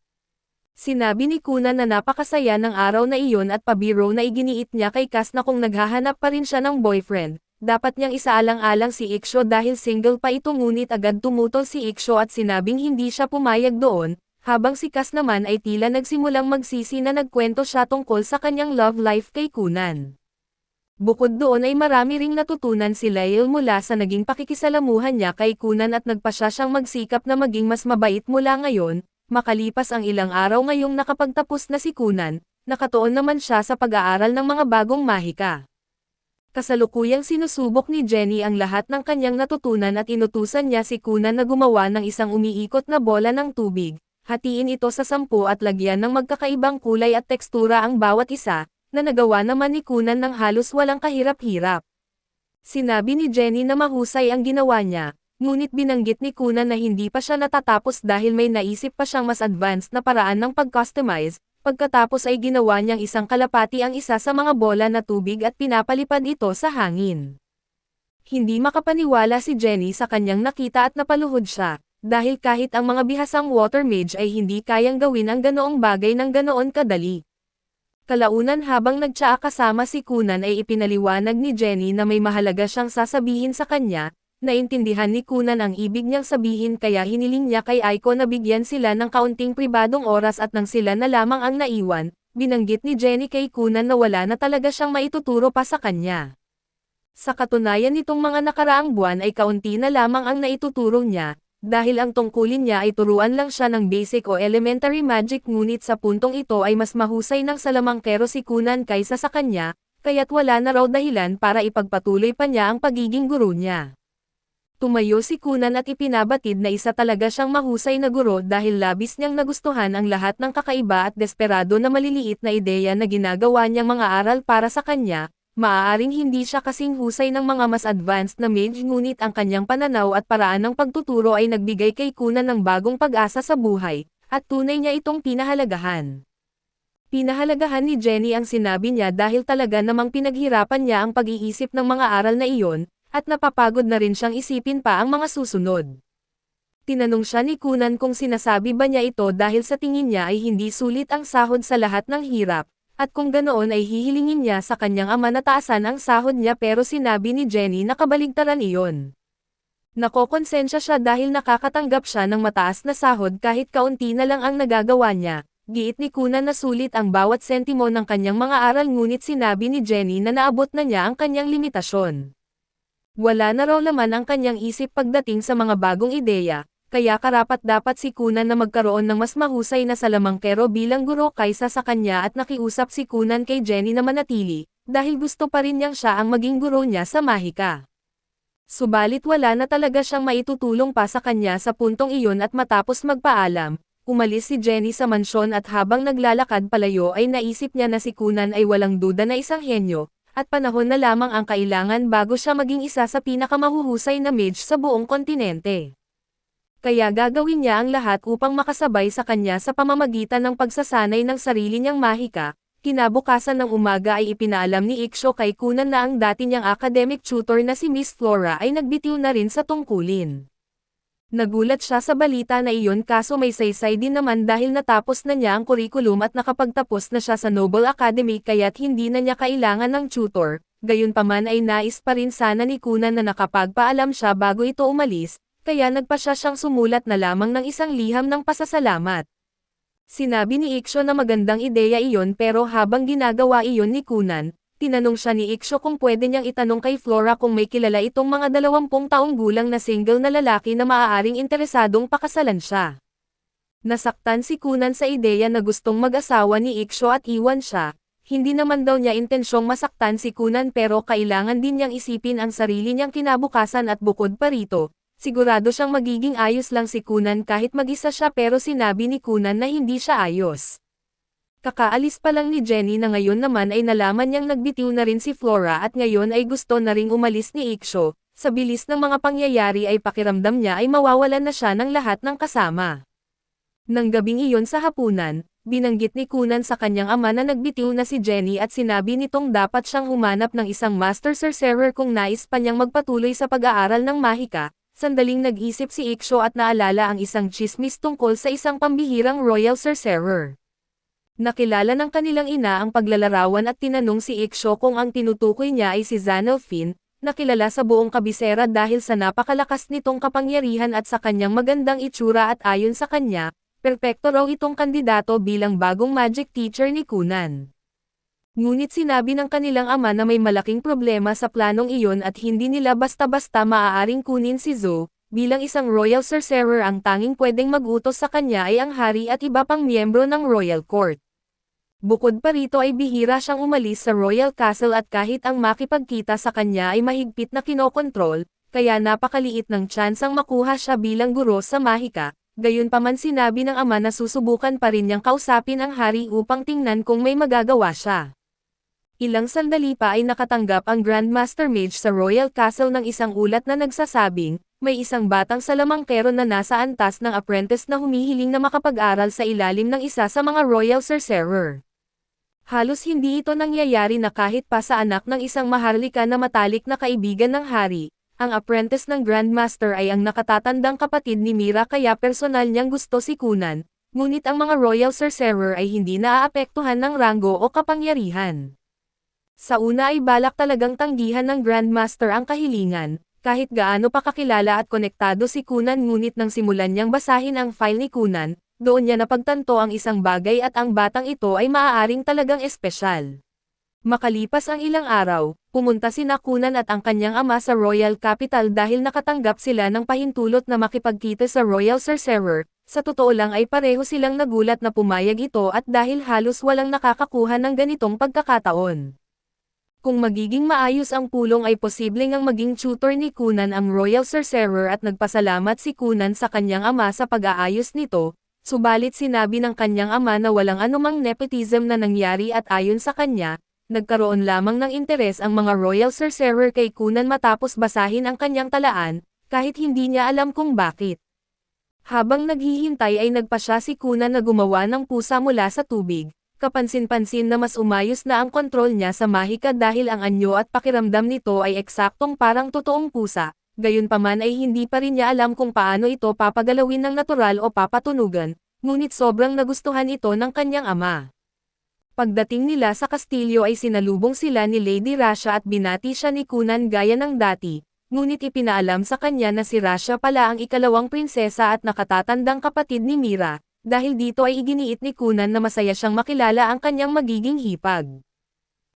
Sinabi ni Kunan na napakasaya ng araw na iyon at pabiro na iginiit niya kay Cass na kung naghahanap pa rin siya ng boyfriend, dapat niyang isaalang-alang si Iksho dahil single pa ito ngunit agad tumutol si Iksho at sinabing hindi siya pumayag doon, habang si Cass naman ay tila nagsimulang magsisi na nagkwento siya tungkol sa kanyang love life kay Kunan. Bukod doon ay marami ring natutunan si Lyle mula sa naging pakikisalamuhan niya kay Kunan at nagpasya siyang magsikap na maging mas mabait mula ngayon. Makalipas ang ilang araw ngayong nakapagtapos na si Kunan, nakatuon naman siya sa pag-aaral ng mga bagong mahika. Kasalukuyang sinusubok ni Jenny ang lahat ng kanyang natutunan at inutusan niya si Kunan na gumawa ng isang umiikot na bola ng tubig, hatiin ito sa 10 at lagyan ng magkakaibang kulay at tekstura ang bawat isa, na nagawa naman ni Kunan ng halos walang kahirap-hirap. Sinabi ni Jenny na mahusay ang ginawa niya. Ngunit binanggit ni Kunan na hindi pa siya natatapos dahil may naisip pa siyang mas advanced na paraan ng pag-customize, pagkatapos ay ginawa niyang isang kalapati ang isa sa mga bola na tubig at pinapalipad ito sa hangin. Hindi makapaniwala si Jenny sa kanyang nakita at napaluhod siya, dahil kahit ang mga bihasang water mage ay hindi kayang gawin ang ganoong bagay ng ganoon kadali. Kalaunan habang nagtsaa kasama si Kunan ay ipinaliwanag ni Jenny na may mahalaga siyang sasabihin sa kanya. Naintindihan ni Kunan ang ibig niyang sabihin kaya hiniling niya kay Aiko na bigyan sila ng kaunting pribadong oras at nang sila na lamang ang naiwan, binanggit ni Jenny kay Kunan na wala na talaga siyang maituturo pa sa kanya. Sa katunayan nitong mga nakaraang buwan ay kaunti na lamang ang naituturo niya, dahil ang tungkulin niya ay turuan lang siya ng basic o elementary magic ngunit sa puntong ito ay mas mahusay ng salamangkero si Kunan kaysa sa kanya, kaya't wala na raw dahilan para ipagpatuloy pa niya ang pagiging guro niya. Tumayo si Kunan at ipinabatid na isa talaga siyang mahusay na guro dahil labis niyang nagustuhan ang lahat ng kakaiba at desperado na maliliit na ideya na ginagawa niyang mga aral para sa kanya. Maaaring hindi siya kasing husay ng mga mas advanced na mage ngunit ang kanyang pananaw at paraan ng pagtuturo ay nagbigay kay Kunan ng bagong pag-asa sa buhay, at tunay niya itong pinahalagahan. Pinahalagahan ni Jenny ang sinabi niya dahil talaga namang pinaghirapan niya ang pag-iisip ng mga aral na iyon, at napapagod na rin siyang isipin pa ang mga susunod. Tinanong siya ni Kunan kung sinasabi ba niya ito dahil sa tingin niya ay hindi sulit ang sahod sa lahat ng hirap, at kung ganoon ay hihilingin niya sa kanyang ama na taasan ang sahod niya pero sinabi ni Jenny na kabaligtaran iyon. Nakokonsensya siya dahil nakakatanggap siya ng mataas na sahod kahit kaunti na lang ang nagagawa niya. Giit ni Kunan na sulit ang bawat sentimo ng kanyang mga aral ngunit sinabi ni Jenny na naabot na niya ang kanyang limitasyon. Wala na raw laman ang kanyang isip pagdating sa mga bagong ideya, kaya karapat-dapat si Kunan na magkaroon ng mas mahusay na salamangkero bilang guro kaysa sa kanya at nakiusap si Kunan kay Jenny na manatili, dahil gusto pa rin niyang siya ang maging guro niya sa Mahika. Subalit wala na talaga siyang maitutulong pa sa kanya sa puntong iyon at matapos magpaalam, umalis si Jenny sa mansyon at habang naglalakad palayo ay naisip niya na si Kunan ay walang duda na isang henyo, at panahon na lamang ang kailangan bago siya maging isa sa pinakamahuhusay na mage sa buong kontinente. Kaya gagawin niya ang lahat upang makasabay sa kanya sa pamamagitan ng pagsasanay ng sarili niyang mahika. Kinabukasan ng umaga ay ipinaalam ni Ixo kay Kunan na ang dati niyang academic tutor na si Miss Flora ay nagbitiw na rin sa tungkulin. Nagulat siya sa balita na iyon kaso may saysay din naman dahil natapos na niya ang kurikulum at nakapagtapos na siya sa Noble Academy kaya't hindi na niya kailangan ng tutor, gayunpaman ay nais pa rin sana ni Kunan na nakapagpaalam siya bago ito umalis, kaya nagpa siya siyang sumulat na lamang ng isang liham ng pasasalamat. Sinabi ni Ixo na magandang ideya iyon pero habang ginagawa iyon ni Kunan, tinanong siya ni Ixo kung pwede niyang itanong kay Flora kung may kilala itong mga 20 taong gulang na single na lalaki na maaaring interesadong pakasalan siya. Nasaktan si Kunan sa ideya na gustong mag-asawa ni Ixo at iwan siya, hindi naman daw niya intensyong masaktan si Kunan pero kailangan din niyang isipin ang sarili niyang kinabukasan at bukod pa rito, sigurado siyang magiging ayos lang si Kunan kahit mag-isa siya pero sinabi ni Kunan na hindi siya ayos. Kakaalis pa lang ni Jenny na ngayon naman ay nalaman niyang nagbitiw na rin si Flora at ngayon ay gusto na ring umalis ni Ixo, sa bilis ng mga pangyayari ay pakiramdam niya ay mawawalan na siya ng lahat ng kasama. Nang gabing iyon sa hapunan, binanggit ni Kunan sa kanyang ama na nagbitiw na si Jenny at sinabi nitong dapat siyang humanap ng isang master sorcerer kung nais pa niyang magpatuloy sa pag-aaral ng mahika. Sandaling nag-isip si Ixo at naalala ang isang chismis tungkol sa isang pambihirang royal sorcerer. Nakilala ng kanilang ina ang paglalarawan at tinanong si Ixo kung ang tinutukoy niya ay si Zanelfin, nakilala sa buong kabisera dahil sa napakalakas nitong kapangyarihan at sa kanyang magandang itsura at ayon sa kanya, perpekto raw itong kandidato bilang bagong magic teacher ni Kunan. Ngunit sinabi ng kanilang ama na may malaking problema sa planong iyon at hindi nila basta-basta maaaring kunin si Zo, bilang isang royal sorcerer ang tanging pwedeng mag-utos sa kanya ay ang hari at iba pang miyembro ng royal court. Bukod pa rito ay bihira siyang umalis sa royal castle at kahit ang makipagkita sa kanya ay mahigpit na kinokontrol, kaya napakaliit ng tsansang makuha siya bilang guro sa mahika. Gayunpaman sinabi ng ama na susubukan pa rin niyang kausapin ang hari upang tingnan kung may magagawa siya. Ilang sandali pa ay nakatanggap ang Grandmaster Mage sa Royal Castle ng isang ulat na nagsasabing, may isang batang salamangkero na nasa antas ng apprentice na humihiling na makapag-aral sa ilalim ng isa sa mga Royal Sorcerer. Halos hindi ito nangyayari na kahit pa sa anak ng isang maharlika na matalik na kaibigan ng hari. Ang apprentice ng Grandmaster ay ang nakatatandang kapatid ni Mira kaya personal niyang gusto si Kunan, ngunit ang mga Royal Sorcerer ay hindi naaapektuhan ng ranggo o kapangyarihan. Sa una ay balak talagang tanggihan ng Grandmaster ang kahilingan, kahit gaano pa kakilala at konektado si Kunan, ngunit nang simulan niyang basahin ang file ni Kunan, doon niya napagtanto ang isang bagay at ang batang ito ay maaaring talagang espesyal. Makalipas ang ilang araw, pumunta sina Kunan at ang kanyang ama sa Royal Capital dahil nakatanggap sila ng pahintulot na makipagkita sa Royal Sorcerer. Sa totoo lang ay pareho silang nagulat na pumayag ito at dahil halos walang nakakakuha ng ganitong pagkakataon. Kung magiging maayos ang pulong ay posibleng ang maging tutor ni Kunan ang Royal Sorcerer at nagpasalamat si Kunan sa kanyang ama sa pag-aayos nito, subalit sinabi ng kanyang ama na walang anumang nepotism na nangyari at ayon sa kanya, nagkaroon lamang ng interes ang mga Royal Sorcerer kay Kunan matapos basahin ang kanyang talaan, kahit hindi niya alam kung bakit. Habang naghihintay ay nagpasya si Kunan na gumawa ng pusa mula sa tubig, kapansin-pansin na mas umayos na ang kontrol niya sa mahika dahil ang anyo at pakiramdam nito ay eksaktong parang totoong pusa, gayunpaman ay hindi pa rin niya alam kung paano ito papagalawin ng natural o papatunugan, ngunit sobrang nagustuhan ito ng kanyang ama. Pagdating nila sa kastilyo ay sinalubong sila ni Lady Rasha at binati siya ni Kunan gaya ng dati, ngunit ipinaalam sa kanya na si Rasha pala ang ikalawang prinsesa at nakatatandang kapatid ni Mira, dahil dito ay iginiit ni Kunan na masaya siyang makilala ang kanyang magiging hipag.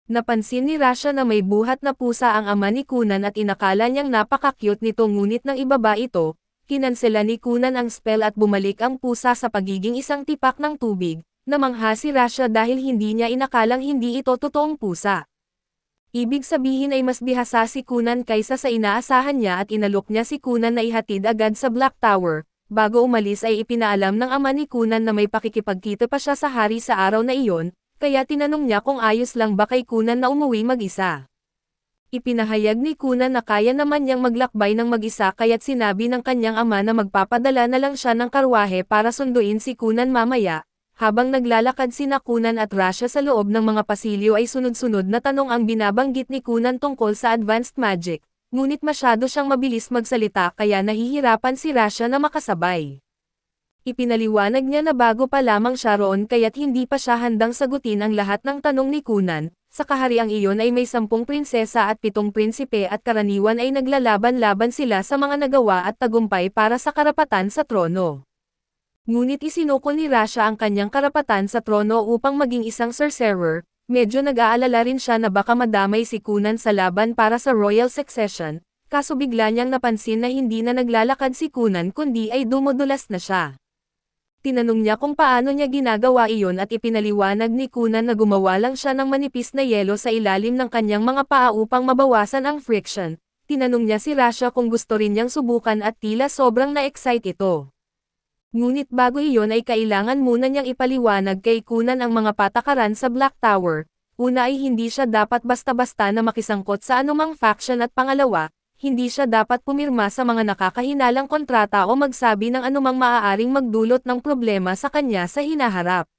Napansin ni Rasha na may buhat na pusa ang ama ni Kunan at inakala niyang napaka-cute nito, ngunit nang ibaba ito, kinansela ni Kunan ang spell at bumalik ang pusa sa pagiging isang tipak ng tubig. Namangha si Rasha dahil hindi niya inakalang hindi ito totoong pusa. Ibig sabihin ay mas bihasa si Kunan kaysa sa inaasahan niya at inalok niya si Kunan na ihatid agad sa Black Tower. Bago umalis ay ipinaalam ng ama ni Kunan na may pakikipagkita pa siya sa hari sa araw na iyon, kaya tinanong niya kung ayos lang ba kay Kunan na umuwi mag-isa. Ipinahayag ni Kunan na kaya naman niyang maglakbay ng mag-isa kaya't sinabi ng kanyang ama na magpapadala na lang siya ng karwahe para sunduin si Kunan mamaya. Habang naglalakad sina Kunan at Rasha sa loob ng mga pasilyo ay sunod-sunod na tanong ang binabanggit ni Kunan tungkol sa advanced magic, ngunit masyado siyang mabilis magsalita kaya nahihirapan si Rasha na makasabay. Ipinaliwanag niya na bago pa lamang siya roon kaya't hindi pa siya handang sagutin ang lahat ng tanong ni Kunan. Sa kahariang iyon ay may 10 prinsesa at 7 prinsipe at karaniwan ay naglalaban-laban sila sa mga nagawa at tagumpay para sa karapatan sa trono. Ngunit isinuko ni Rasha ang kanyang karapatan sa trono upang maging isang sorcerer, medyo nag-aalala rin siya na baka madamay si Kunan sa laban para sa royal succession, kaso bigla niyang napansin na hindi na naglalakad si Kunan kundi ay dumudulas na siya. Tinanong niya kung paano niya ginagawa iyon at ipinaliwanag ni Kunan na gumawa lang siya ng manipis na yelo sa ilalim ng kanyang mga paa upang mabawasan ang friction. Tinanong niya si Rasha kung gusto rin niyang subukan at tila sobrang na-excite ito. Ngunit bago iyon ay kailangan muna niyang ipaliwanag kay Kunan ang mga patakaran sa Black Tower. Una ay hindi siya dapat basta-basta na makisangkot sa anumang faction at pangalawa, hindi siya dapat pumirma sa mga nakakahinalang kontrata o magsabi ng anumang maaaring magdulot ng problema sa kanya sa hinaharap.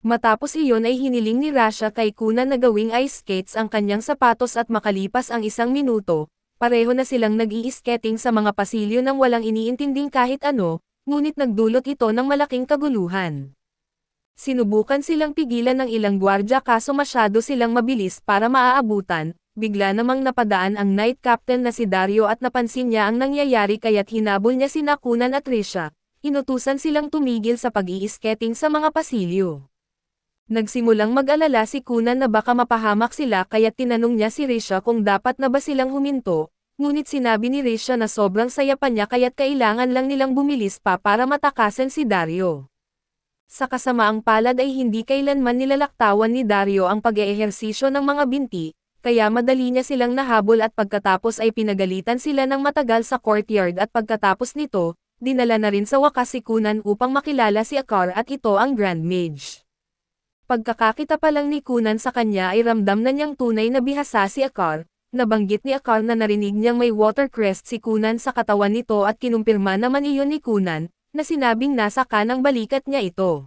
Matapos iyon ay hiniling ni Rasha kay Kunan na gawing ice skates ang kanyang sapatos at makalipas ang 1 minuto, pareho na silang nag-i-skating sa mga pasilyo nang walang iniintinding kahit ano. Ngunit nagdulot ito ng malaking kaguluhan. Sinubukan silang pigilan ng ilang gwardya kaso masyado silang mabilis para maaabutan, bigla namang napadaan ang Knight Captain na si Dario at napansin niya ang nangyayari kaya't hinabol niya sina Kunan at Risha, inutusan silang tumigil sa pag-i-skating sa mga pasilyo. Nagsimulang mag-alala si Kunan na baka mapahamak sila kaya't tinanong niya si Risha kung dapat na ba silang huminto. Ngunit sinabi ni Risha na sobrang saya pa niya kaya't kailangan lang nilang bumilis pa para matakasan si Dario. Sa kasamaang palad ay hindi kailanman nilalaktawan ni Dario ang pag-eehersisyo ng mga binti, kaya madali niya silang nahabol at pagkatapos ay pinagalitan sila ng matagal sa courtyard at pagkatapos nito, dinala na rin sa wakas si Kunan upang makilala si Akar at ito ang Grand Mage. Pagkakakita pa lang ni Kunan sa kanya ay ramdam na niyang tunay na bihasa si Akar. Nabanggit ni Akar na narinig niyang may water crest si Kunan sa katawan nito at kinumpirma naman iyon ni Kunan, na sinabing nasa kanang balikat niya ito.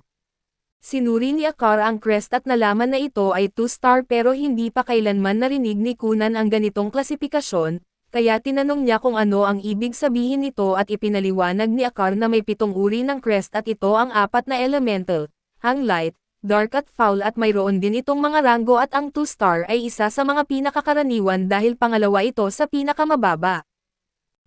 Sinuri ni Akar ang crest at nalaman na ito ay 2-star pero hindi pa kailanman narinig ni Kunan ang ganitong klasifikasyon, kaya tinanong niya kung ano ang ibig sabihin nito at ipinaliwanag ni Akar na may 7 uri ng crest at ito ang 4 na elemental, ang light, dark at foul at mayroon din itong mga ranggo at ang 2-star ay isa sa mga pinakakaraniwan dahil pangalawa ito sa pinakamababa.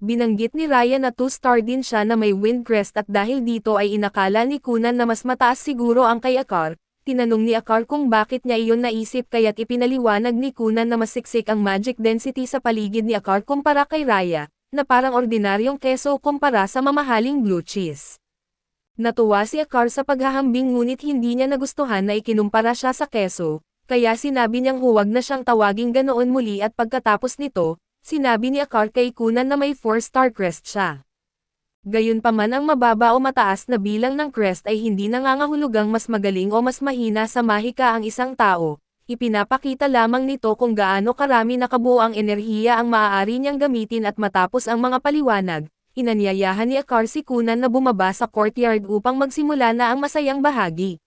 Binanggit ni Ryan na 2-star din siya na may wind crest at dahil dito ay inakala ni Kunan na mas mataas siguro ang kay Akar. Tinanong ni Akar kung bakit niya iyon naisip kaya't ipinaliwanag ni Kunan na mas siksik ang magic density sa paligid ni Akar kumpara kay Raya, na parang ordinaryong keso kumpara sa mamahaling blue cheese. Natuwa si Akar sa paghahambing ngunit hindi niya nagustuhan na ikinumpara siya sa keso, kaya sinabi niyang huwag na siyang tawaging ganoon muli at pagkatapos nito, sinabi ni Akar kay Kunan na may 4-star crest siya. Gayunpaman ang mababa o mataas na bilang ng crest ay hindi nangangahulugang mas magaling o mas mahina sa mahika ang isang tao. Ipinapakita lamang nito kung gaano karami nakabuo ang enerhiya ang maaari niyang gamitin at matapos ang mga paliwanag, inanyayahan ni Akar si Kunan na bumaba sa courtyard upang magsimula na ang masayang bahagi.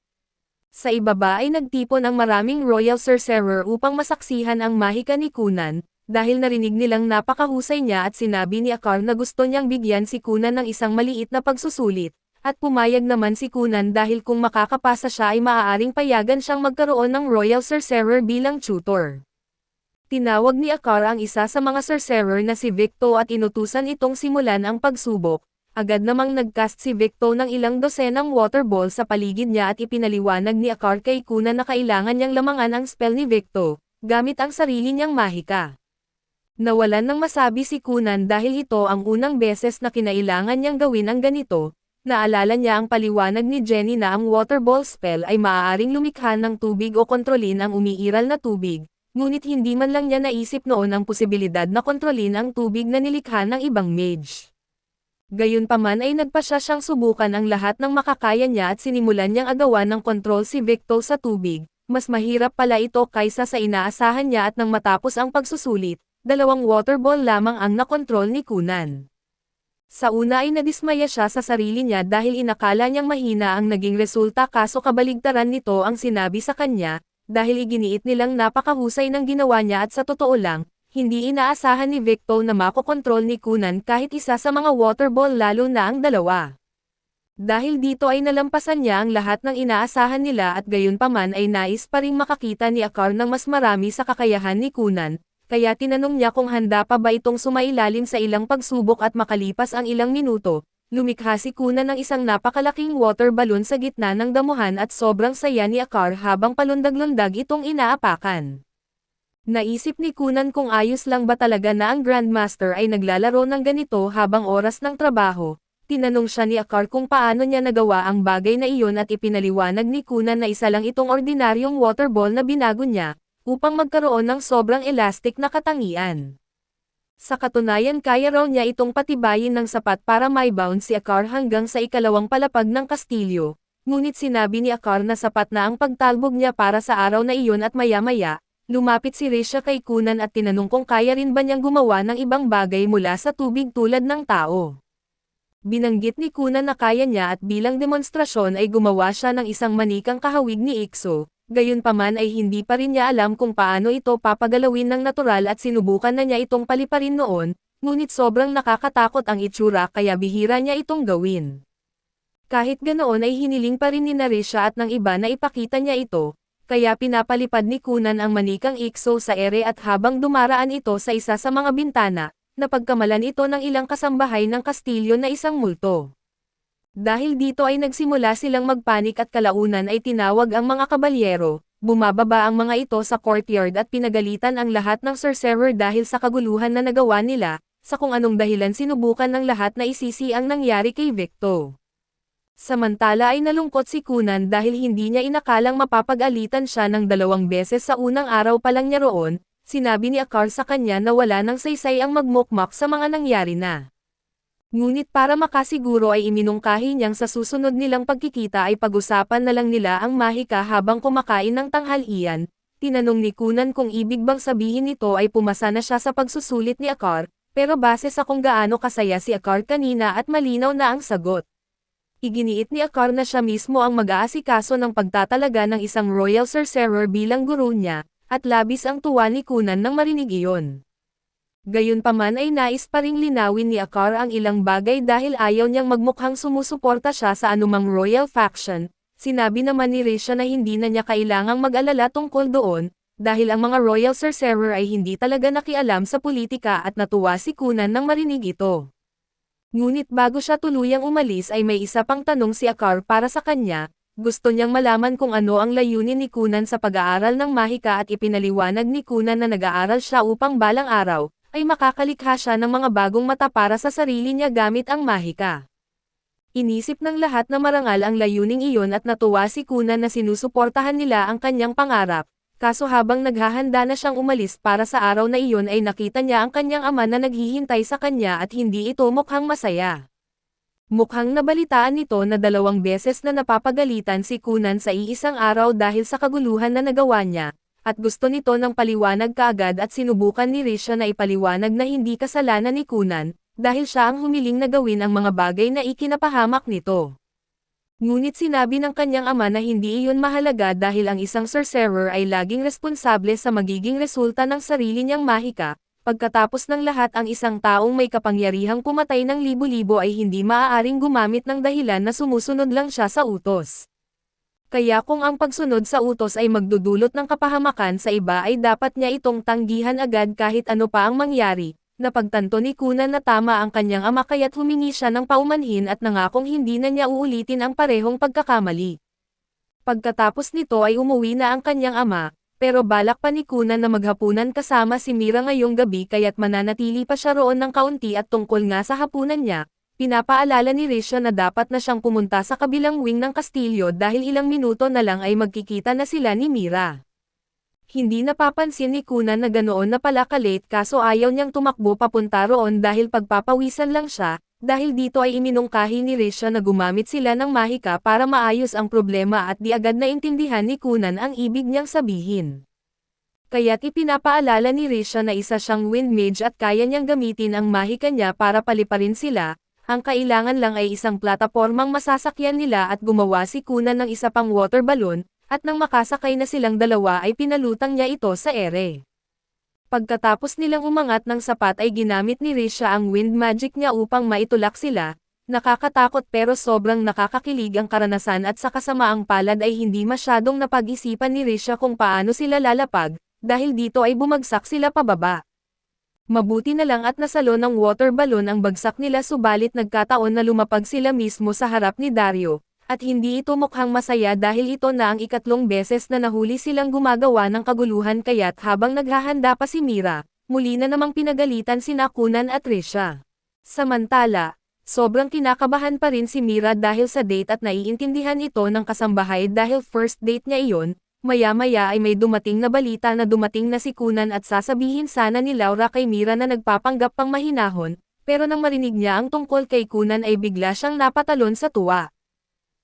Sa ibaba ay nagtipon ang maraming royal sorcerer upang masaksihan ang mahika ni Kunan. Dahil narinig nilang napakahusay niya at sinabi ni Akar na gusto niyang bigyan si Kunan ng isang maliit na pagsusulit, at pumayag naman si Kunan dahil kung makakapasa siya ay maaaring payagan siyang magkaroon ng Royal Sorcerer bilang tutor. Tinawag ni Akar ang isa sa mga sorcerer na si Victo at inutusan itong simulan ang pagsubok. Agad namang nagcast si Victo ng ilang dosenang water ball sa paligid niya at ipinaliwanag ni Akar kay Kunan na kailangan niyang lamangan ang spell ni Victo, gamit ang sarili niyang mahika. Nawalan ng masabi si Kunan dahil ito ang unang beses na kinailangan niyang gawin ang ganito. Naalala niya ang paliwanag ni Jenny na ang water ball spell ay maaaring lumikha ng tubig o kontrolin ang umiiral na tubig, ngunit hindi man lang niya naisip noon ang posibilidad na kontrolin ang tubig na nilikha ng ibang mage. Gayunpaman ay nagpasya siyang subukan ang lahat ng makakaya niya at sinimulan niyang agawan ng kontrol si Victo sa tubig. Mas mahirap pala ito kaysa sa inaasahan niya at nang matapos ang pagsusulit, 2 water ball lamang ang nakontrol ni Kunan. Sa una ay nadismaya siya sa sarili niya dahil inakala niyang mahina ang naging resulta kaso kabaligtaran nito ang sinabi sa kanya, dahil iginiit nilang napakahusay ng ginawa niya at sa totoo lang, hindi inaasahan ni Victo na makokontrol ni Kunan kahit isa sa mga water ball lalo na ang 2. Dahil dito ay nalampasan niya ang lahat ng inaasahan nila at gayunpaman ay nais pa ring makakita ni Akar ng mas marami sa kakayahan ni Kunan. Kaya tinanong niya kung handa pa ba itong sumailalim sa ilang pagsubok at makalipas ang ilang minuto, lumikha si Kunan ng isang napakalaking water balloon sa gitna ng damuhan at sobrang saya ni Akar habang palundag-lundag itong inaapakan. Naisip ni Kunan kung ayos lang ba talaga na ang Grandmaster ay naglalaro ng ganito habang oras ng trabaho. Tinanong siya ni Akar kung paano niya nagawa ang bagay na iyon at ipinaliwanag ni Kunan na isa lang itong ordinaryong water ball na binago niya, upang magkaroon ng sobrang elastic na katangian. Sa katunayan kaya raw niya itong patibayin ng sapat para maibound si Akar hanggang sa ikalawang palapag ng kastilyo, ngunit sinabi ni Akar na sapat na ang pagtalbog niya para sa araw na iyon at maya-maya, lumapit si Risha kay Kunan at tinanong kung kaya rin ba niyang gumawa ng ibang bagay mula sa tubig tulad ng tao. Binanggit ni Kunan na kaya niya at bilang demonstrasyon ay gumawa siya ng isang manikang kahawig ni Ikso. Gayunpaman ay hindi pa rin niya alam kung paano ito papagalawin ng natural at sinubukan na niya itong paliparin noon, ngunit sobrang nakakatakot ang itsura kaya bihira niya itong gawin. Kahit ganoon ay hiniling pa rin ni Narisha at ng iba na ipakita niya ito, kaya pinapalipad ni Kunan ang manikang Ikso sa ere at habang dumaraan ito sa isa sa mga bintana, napagkamalan ito ng ilang kasambahay ng kastilyo na isang multo. Dahil dito ay nagsimula silang magpanik at kalaunan ay tinawag ang mga kabalyero, bumababa ang mga ito sa courtyard at pinagalitan ang lahat ng sorcerer dahil sa kaguluhan na nagawa nila, sa kung anong dahilan sinubukan ng lahat na isisi ang nangyari kay Victo. Samantala ay nalungkot si Kunan dahil hindi niya inakalang mapapag-alitan siya ng 2 beses sa unang araw pa lang niya roon, sinabi ni Akar sa kanya na wala nang saysay ang magmukmak sa mga nangyari na. Ngunit para makasiguro ay iminungkahi niyang sa susunod nilang pagkikita ay pag-usapan na lang nila ang mahika habang kumakain ng tanghalian. Tinanong ni Kunan kung ibig bang sabihin nito ay pumasa na siya sa pagsusulit ni Akar, pero base sa kung gaano kasaya si Akar kanina at malinaw na ang sagot. Iginiit ni Akar na siya mismo ang mag-aasikaso ng pagtatalaga ng isang royal sorcerer bilang guru niya, at labis ang tuwa ni Kunan nang marinig iyon. Gayunpaman ay nais pa ring linawin ni Akar ang ilang bagay dahil ayaw niyang magmukhang sumusuporta siya sa anumang royal faction. Sinabi naman ni Risha na hindi na niya kailangang mag-alala tungkol doon, dahil ang mga royal sorcerer ay hindi talaga nakialam sa politika at natuwa si Kunan nang marinig ito. Ngunit bago siya tuluyang umalis ay may isa pang tanong si Akar para sa kanya. Gusto niyang malaman kung ano ang layunin ni Kunan sa pag-aaral ng mahika at ipinaliwanag ni Kunan na nag-aaral siya upang balang araw ay makakalikha siya ng mga bagong mata para sa sarili niya gamit ang mahika. Inisip ng lahat na marangal ang layuning iyon at natuwa si Kunan na sinusuportahan nila ang kanyang pangarap, kaso habang naghahanda na siyang umalis para sa araw na iyon ay nakita niya ang kanyang ama na naghihintay sa kanya at hindi ito mukhang masaya. Mukhang nabalitaan nito na 2 beses na napapagalitan si Kunan sa iisang araw dahil sa kaguluhan na nagawa niya. At gusto nito ng paliwanag kaagad at sinubukan ni Risha na ipaliwanag na hindi kasalanan ni Kunan, dahil siya ang humiling na gawin ang mga bagay na ikinapahamak nito. Ngunit sinabi ng kanyang ama na hindi iyon mahalaga dahil ang isang sorcerer ay laging responsable sa magiging resulta ng sarili niyang mahika. Pagkatapos ng lahat ang isang taong may kapangyarihang pumatay ng libo-libo ay hindi maaaring gumamit ng dahilan na sumusunod lang siya sa utos. Kaya kung ang pagsunod sa utos ay magdudulot ng kapahamakan sa iba ay dapat niya itong tanggihan agad kahit ano pa ang mangyari. Napagtanto ni Kunan na tama ang kanyang ama kaya't humingi siya ng paumanhin at nangakong hindi na niya uulitin ang parehong pagkakamali. Pagkatapos nito ay umuwi na ang kanyang ama, pero balak pa ni Kunan na maghapunan kasama si Mira ngayong gabi kaya't mananatili pa siya roon ng kaunti at tungkol nga sa hapunan niya. Pinapaalala ni Risha na dapat na siyang pumunta sa kabilang wing ng kastilyo dahil ilang minuto na lang ay magkikita na sila ni Mira. Hindi napapansin ni Kunan na ganoon na pala kalate kaso ayaw niyang tumakbo papunta roon dahil pagpapawisan lang siya, dahil dito ay iminungkahi ni Risha na gumamit sila ng mahika para maayos ang problema at di agad na intindihan ni Kunan ang ibig niyang sabihin. Kaya't ipinapaalala ni Risha na isa siyang wind mage at kaya niyang gamitin ang mahika niya para paliparin sila. Ang kailangan lang ay isang platapormang masasakyan nila at gumawa si Kunan ng isa pang water balloon, at nang makasakay na silang dalawa ay pinalutang niya ito sa ere. Pagkatapos nilang umangat ng sapat ay ginamit ni Risha ang wind magic niya upang maitulak sila. Nakakatakot pero sobrang nakakakilig ang karanasan at sa kasamaang palad ay hindi masyadong napag-isipan ni Risha kung paano sila lalapag, dahil dito ay bumagsak sila pababa. Mabuti na lang at nasalo ng water balloon ang bagsak nila subalit nagkataon na lumapag sila mismo sa harap ni Dario, at hindi ito mukhang masaya dahil ito na ang 2 beses na nahuli silang gumagawa ng kaguluhan kaya't habang naghahanda pa si Mira, muli na namang pinagalitan sina Kunan at Risha. Samantala, sobrang kinakabahan pa rin si Mira dahil sa date at naiintindihan ito ng kasambahay dahil first date niya iyon. Maya-maya ay may dumating na balita na dumating na si Kunan at sasabihin sana ni Laura kay Mira na nagpapanggap pang mahinahon, pero nang marinig niya ang tungkol kay Kunan ay bigla siyang napatalon sa tuwa.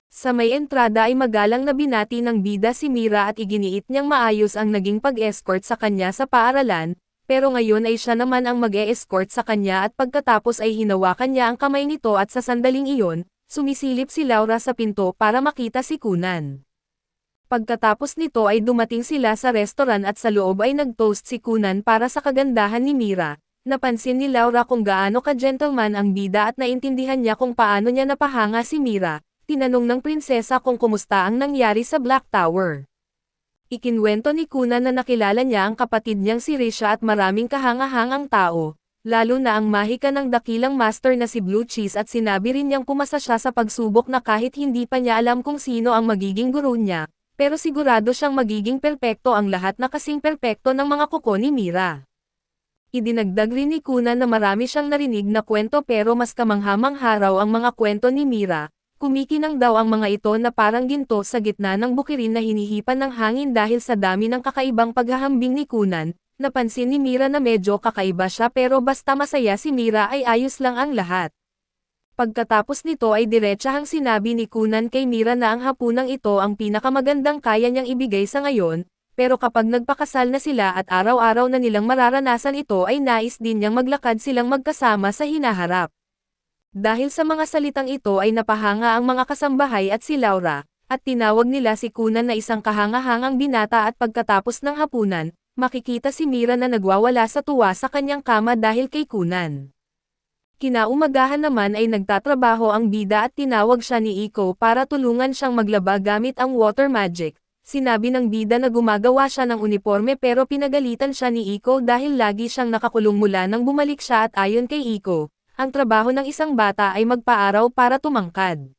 Sa may entrada ay magalang na binati ng bida si Mira at iginiit niyang maayos ang naging pag-escort sa kanya sa paaralan, pero ngayon ay siya naman ang mag-e-escort sa kanya at pagkatapos ay hinawakan niya ang kamay nito at sa sandaling iyon, sumisilip si Laura sa pinto para makita si Kunan. Pagkatapos nito ay dumating sila sa restaurant at sa loob ay nag-toast si Kunan para sa kagandahan ni Mira. Napansin ni Laura kung gaano ka-gentleman ang bida at naintindihan niya kung paano niya napahanga si Mira. Tinanong ng prinsesa kung kumusta ang nangyari sa Black Tower. Ikinwento ni Kunan na nakilala niya ang kapatid niyang si Risha at maraming kahangahangang tao, lalo na ang mahika ng dakilang master na si Blue Cheese at sinabi rin niyang pumasa siya sa pagsubok na kahit hindi pa niya alam kung sino ang magiging guro niya. Pero sigurado siyang magiging perpekto ang lahat na kasing perpekto ng mga kuko ni Mira. Idinagdag rin ni Kunan na marami siyang narinig na kwento pero mas kamangha-mangha raw ang mga kwento ni Mira. Kumikinang daw ang mga ito na parang ginto sa gitna ng bukirin na hinihipan ng hangin dahil sa dami ng kakaibang paghahambing ni Kunan. Napansin ni Mira na medyo kakaiba siya pero basta masaya si Mira ay ayos lang ang lahat. Pagkatapos nito ay diretsahang sinabi ni Kunan kay Mira na ang hapunang ito ang pinakamagandang kaya niyang ibigay sa ngayon, pero kapag nagpakasal na sila at araw-araw na nilang mararanasan ito ay nais din niyang maglakad silang magkasama sa hinaharap. Dahil sa mga salitang ito ay napahanga ang mga kasambahay at si Laura, at tinawag nila si Kunan na isang kahangahangang binata at pagkatapos ng hapunan, makikita si Mira na nagwawala sa tuwa sa kanyang kama dahil kay Kunan. Kinaumagahan naman ay nagtatrabaho ang bida at tinawag siya ni Iko para tulungan siyang maglaba gamit ang water magic. Sinabi ng bida na gumagawa siya ng uniforme pero pinagalitan siya ni Iko dahil lagi siyang nakakulong mula nang bumalik siya at ayon kay Iko, ang trabaho ng isang bata ay magpaaraw para tumangkad.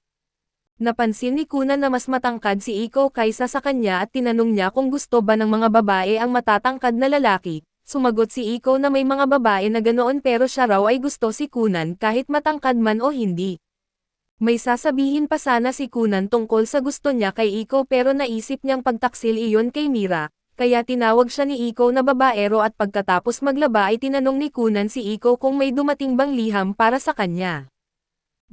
Napansin ni Kunan na mas matangkad si Iko kaysa sa kanya at tinanong niya kung gusto ba ng mga babae ang matatangkad na lalaki. Sumagot si Iko na may mga babae na ganoon pero siya raw ay gusto si Kunan kahit matangkad man o hindi. May sasabihin pa sana si Kunan tungkol sa gusto niya kay Iko pero naisip niyang pagtaksil iyon kay Mira, kaya tinawag siya ni Iko na babaero at pagkatapos maglaba ay tinanong ni Kunan si Iko kung may dumating bang liham para sa kanya.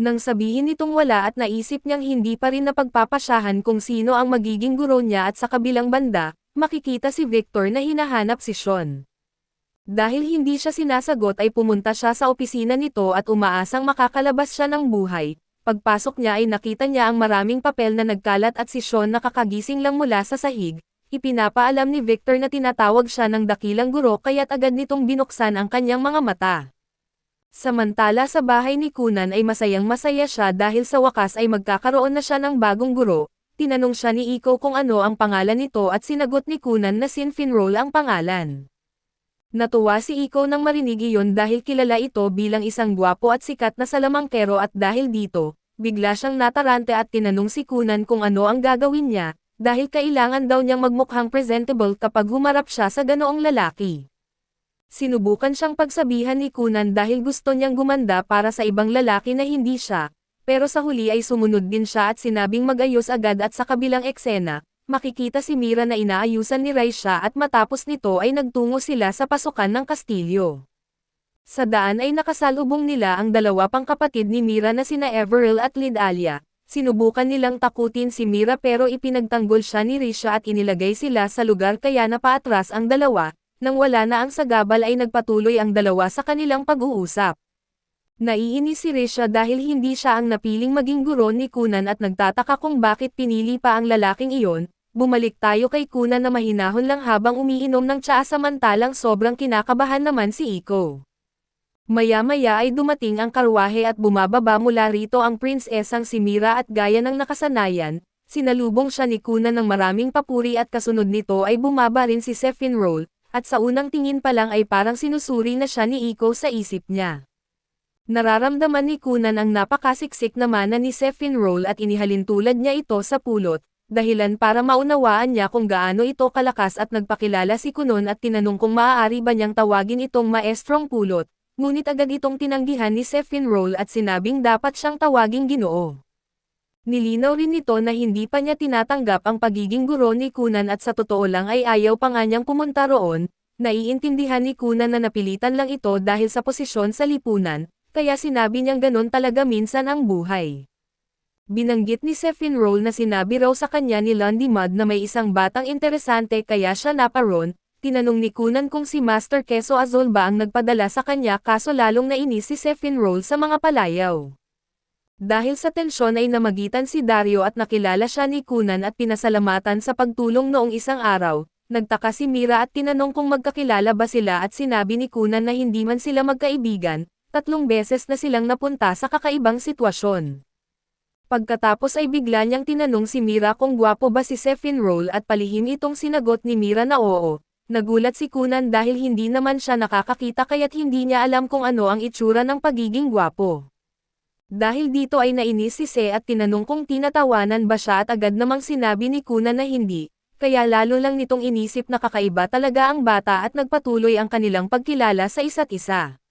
Nang sabihin nitong wala at naisip niyang hindi pa rin napagpapasyahan kung sino ang magiging guro niya at sa kabilang banda, makikita si Victor na hinahanap si Sean. Dahil hindi siya sinasagot ay pumunta siya sa opisina nito at umaasang makakalabas siya ng buhay. Pagpasok niya ay nakita niya ang maraming papel na nagkalat at si Sean nakakagising lang mula sa sahig. Ipinapaalam ni Victor na tinatawag siya ng dakilang guro kaya't agad nitong binuksan ang kanyang mga mata. Samantala sa bahay ni Kunan ay masayang-masaya siya dahil sa wakas ay magkakaroon na siya ng bagong guro. Tinanong siya ni Iko kung ano ang pangalan nito at sinagot ni Kunan na Finroll ang pangalan. Natuwa si Iko nang marinig iyon dahil kilala ito bilang isang gwapo at sikat na salamangkero at dahil dito, bigla siyang natarante at tinanong si Kunan kung ano ang gagawin niya, dahil kailangan daw niyang magmukhang presentable kapag humarap siya sa ganoong lalaki. Sinubukan siyang pagsabihan ni Kunan dahil gusto niyang gumanda para sa ibang lalaki na hindi siya, pero sa huli ay sumunod din siya at sinabing mag-ayos agad at sa kabilang eksena, makikita si Mira na inaayusan ni Raisha at matapos nito ay nagtungo sila sa pasukan ng kastilyo. Sa daan ay nakasalubong nila ang dalawa pang kapatid ni Mira na sina Everil at Lidalia. Sinubukan nilang takutin si Mira pero ipinagtanggol siya ni Raisha at inilagay sila sa lugar kaya napaatras ang dalawa. Nang wala na ang sagabal ay nagpatuloy ang dalawa sa kanilang pag-uusap. Naiinis si Raisha dahil hindi siya ang napiling maging guro ni Kunan at nagtataka kung bakit pinili pa ang lalaking iyon. Bumalik tayo kay Kunan na mahinahon lang habang umiinom ng tsaa samantalang sobrang kinakabahan naman si Iko. Maya-maya ay dumating ang karwahe at bumababa mula rito ang prinsesang si Mira at gaya ng nakasanayan, sinalubong siya ni Kunan ng maraming papuri at kasunod nito ay bumaba rin si Finroll, at sa unang tingin pa lang ay parang sinusuri na siya ni Iko sa isip niya. Nararamdaman ni Kunan ang napakasiksik na mana ni Finroll at inihalin tulad niya ito sa pulot. Dahilan para maunawaan niya kung gaano ito kalakas at nagpakilala si Kunan at tinanong kung maaari ba niyang tawagin itong maestrong pulot, ngunit agad itong tinanggihan ni Finroll at sinabing dapat siyang tawaging Ginoo. Nilinaw rin nito na hindi pa niya tinatanggap ang pagiging guro ni Kunan at sa totoo lang ay ayaw pa nga niyang pumunta roon, naiintindihan ni Kunan na napilitan lang ito dahil sa posisyon sa lipunan, kaya sinabi niyang ganon talaga minsan ang buhay. Binanggit ni Finroll na sinabi raw sa kanya ni Lundy Mud na may isang batang interesante kaya siya naparoon. Tinanong ni Kunan kung si Master Queso Azul ba ang nagpadala sa kanya kaso lalong nainis si Finroll sa mga palayaw. Dahil sa tensyon ay namagitan si Dario at nakilala siya ni Kunan at pinasalamatan sa pagtulong noong isang araw. Nagtaka si Mira at tinanong kung magkakilala ba sila at sinabi ni Kunan na hindi man sila magkaibigan, 3 beses na silang napunta sa kakaibang sitwasyon. Pagkatapos ay bigla niyang tinanong si Mira kung gwapo ba si Finroll at palihim itong sinagot ni Mira na oo. Nagulat si Kunan dahil hindi naman siya nakakakita kaya't hindi niya alam kung ano ang itsura ng pagiging gwapo. Dahil dito ay nainis si Se at tinanong kung tinatawanan ba siya at agad namang sinabi ni Kunan na hindi, kaya lalo lang nitong inisip na kakaiba talaga ang bata at nagpatuloy ang kanilang pagkilala sa isa't isa.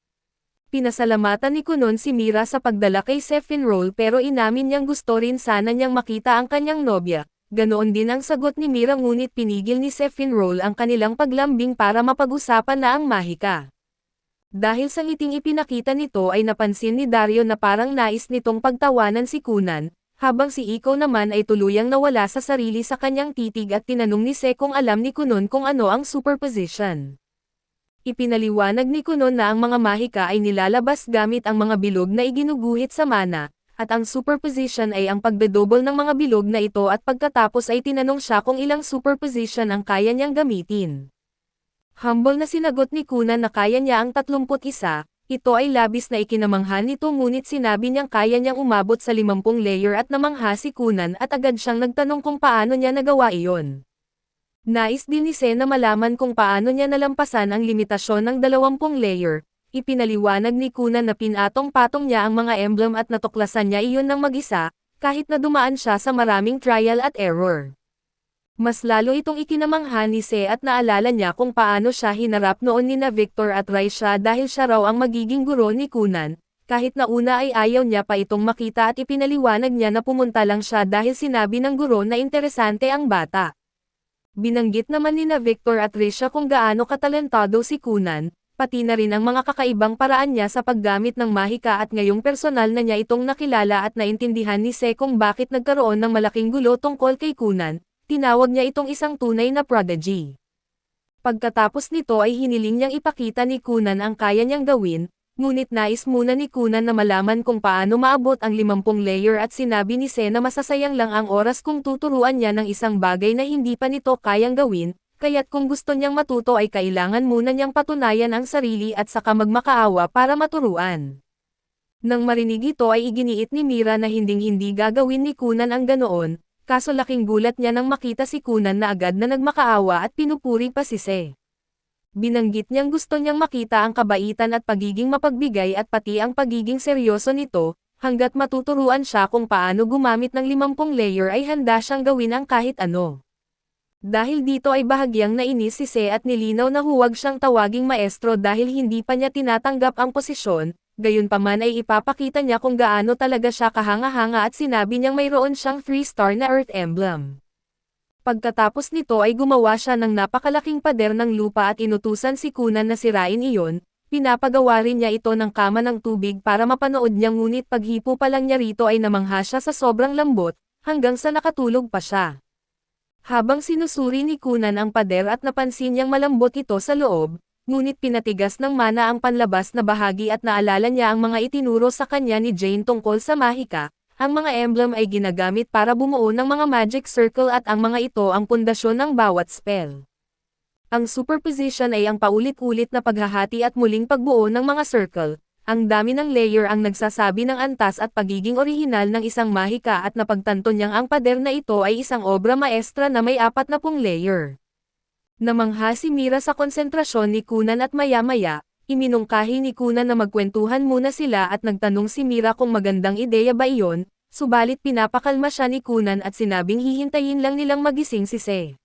Pinasalamatan ni Kunan si Mira sa pagdala kay Finroll pero inamin niyang gusto rin sana niyang makita ang kanyang nobya. Ganoon din ang sagot ni Mira ngunit pinigil ni Finroll ang kanilang paglambing para mapag-usapan na ang mahika. Dahil sa ngiting ipinakita nito ay napansin ni Dario na parang nais nitong pagtawanan si Kunan, habang si Iko naman ay tuluyang nawala sa sarili sa kanyang titig at tinanong ni Se kung alam ni Kunan kung ano ang superposition. Ipinaliwanag ni Kunan na ang mga mahika ay nilalabas gamit ang mga bilog na iginuguhit sa mana, at ang superposition ay ang pagdodouble ng mga bilog na ito at pagkatapos ay tinanong siya kung ilang superposition ang kaya niyang gamitin. Humble na sinagot ni Kunan na kaya niya ang 31, ito ay labis na ikinamangha nito ngunit sinabi niyang kaya niyang umabot sa 50 layer at namangha si Kunan at agad siyang nagtanong kung paano niya nagawa iyon. Nais din ni Se na malaman kung paano niya nalampasan ang limitasyon ng 20 layer. Ipinaliwanag ni Kunan na pinatong-patong niya ang mga emblem at natuklasan niya iyon ng mag-isa, kahit na dumaan siya sa maraming trial at error. Mas lalo itong ikinamangha ni Se at naalala niya kung paano siya hinarap noon nina Victor at Raisha dahil siya raw ang magiging guro ni Kunan, kahit na una ay ayaw niya pa itong makita at ipinaliwanag niya na pumunta lang siya dahil sinabi ng guro na interesante ang bata. Binanggit naman nina Victor at Raisha kung gaano katalentado si Kunan, pati na rin ang mga kakaibang paraan niya sa paggamit ng mahika at ngayong personal na niya itong nakilala at naintindihan ni Se kung bakit nagkaroon ng malaking gulo tungkol kay Kunan, tinawag niya itong isang tunay na prodigy. Pagkatapos nito ay hiniling niyang ipakita ni Kunan ang kaya niyang gawin, ngunit nais muna ni Kunan na malaman kung paano maabot ang 50 layer at sinabi ni Se na masasayang lang ang oras kung tuturuan niya ng isang bagay na hindi pa nito kayang gawin, kaya't kung gusto niyang matuto ay kailangan muna niyang patunayan ang sarili at saka magmakaawa para maturuan. Nang marinig ito ay iginiit ni Mira na hinding-hindi gagawin ni Kunan ang ganoon, kaso laking gulat niya nang makita si Kunan na agad na nagmakaawa at pinupuri pa si Se. Binanggit niyang gusto niyang makita ang kabaitan at pagiging mapagbigay at pati ang pagiging seryoso nito, hanggat matuturuan siya kung paano gumamit ng 50 layer ay handa siyang gawin ang kahit ano. Dahil dito ay bahagyang nainis si Se at nilinaw na huwag siyang tawaging maestro dahil hindi pa niya tinatanggap ang posisyon, gayunpaman ay ipapakita niya kung gaano talaga siya kahanga-hanga at sinabi niyang mayroon siyang 3-star na Earth Emblem. Pagkatapos nito ay gumawa siya ng napakalaking pader ng lupa at inutusan si Kunan na sirain iyon, pinapagawa rin niya ito ng kama ng tubig para mapanood niya ngunit paghipo pa lang niya rito ay namangha siya sa sobrang lambot, hanggang sa nakatulog pa siya. Habang sinusuri ni Kunan ang pader at napansin niyang malambot ito sa loob, ngunit pinatigas ng mana ang panlabas na bahagi at naalala niya ang mga itinuro sa kanya ni Jane tungkol sa mahika, ang mga emblem ay ginagamit para bumuo ng mga magic circle at ang mga ito ang pundasyon ng bawat spell. Ang superposition ay ang paulit-ulit na paghahati at muling pagbuo ng mga circle. Ang dami ng layer ang nagsasabi ng antas at pagiging orihinal ng isang mahika at napagtanto niyang ang pader na ito ay isang obra maestra na may 40 layer. Namangha si Mira sa konsentrasyon ni Kunan at maya-maya, iminungkahi ni Kunan na magkwentuhan muna sila at nagtanong si Mira kung magandang ideya ba iyon, subalit pinapakalma siya ni Kunan at sinabing hihintayin lang nilang magising si Se.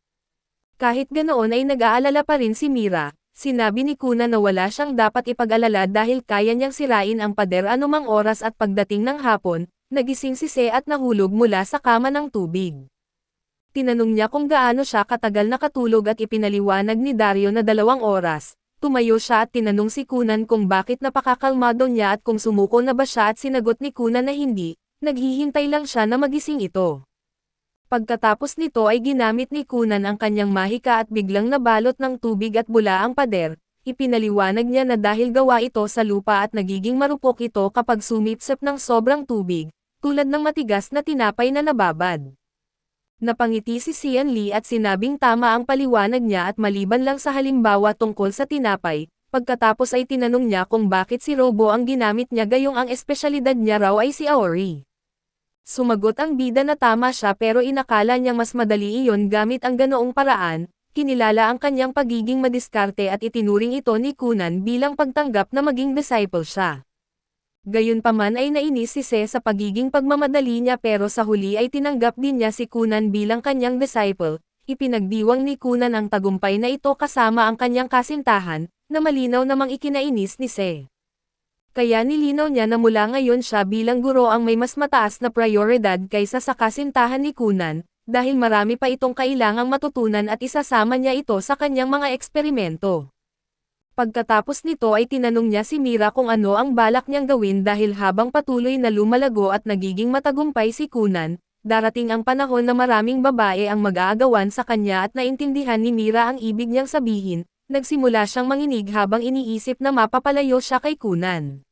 Kahit ganoon ay nag-aalala pa rin si Mira. Sinabi ni Kunan na wala siyang dapat ipag-alala dahil kaya niyang sirain ang pader anumang oras at pagdating ng hapon, nagising si Se at nahulog mula sa kama ng tubig. Tinanong niya kung gaano siya katagal nakatulog at ipinaliwanag ni Dario na 2 oras. Tumayo siya at tinanong si Kunan kung bakit napakakalmado niya at kung sumuko na ba siya at sinagot ni Kunan na hindi, naghihintay lang siya na magising ito. Pagkatapos nito ay ginamit ni Kunan ang kanyang mahika at biglang nabalot ng tubig at bula ang pader, ipinaliwanag niya na dahil gawa ito sa lupa at nagiging marupok ito kapag sumipsip ng sobrang tubig, tulad ng matigas na tinapay na nababad. Napangiti si Xian Li at sinabing tama ang paliwanag niya at maliban lang sa halimbawa tungkol sa tinapay, pagkatapos ay tinanong niya kung bakit si Robo ang ginamit niya gayong ang espesyalidad niya raw ay si Aori. Sumagot ang bida na tama siya pero inakala niyang mas madali iyon gamit ang ganoong paraan, kinilala ang kanyang pagiging madiskarte at itinuring ito ni Kunan bilang pagtanggap na maging disciple siya. Gayunpaman ay nainis si Se sa pagiging pagmamadali niya pero sa huli ay tinanggap din niya si Kunan bilang kanyang disciple, ipinagdiwang ni Kunan ang tagumpay na ito kasama ang kanyang kasintahan, na malinaw namang ikinainis ni Se. Kaya nilinaw niya na mula ngayon siya bilang guro ang may mas mataas na prioridad kaysa sa kasintahan ni Kunan, dahil marami pa itong kailangang matutunan at isasama niya ito sa kanyang mga eksperimento. Pagkatapos nito ay tinanong niya si Mira kung ano ang balak niyang gawin dahil habang patuloy na lumalago at nagiging matagumpay si Kunan, darating ang panahon na maraming babae ang mag-aagawan sa kanya at naintindihan ni Mira ang ibig niyang sabihin. Nagsimula siyang manginig habang iniisip na mapapalayo siya kay Kunan.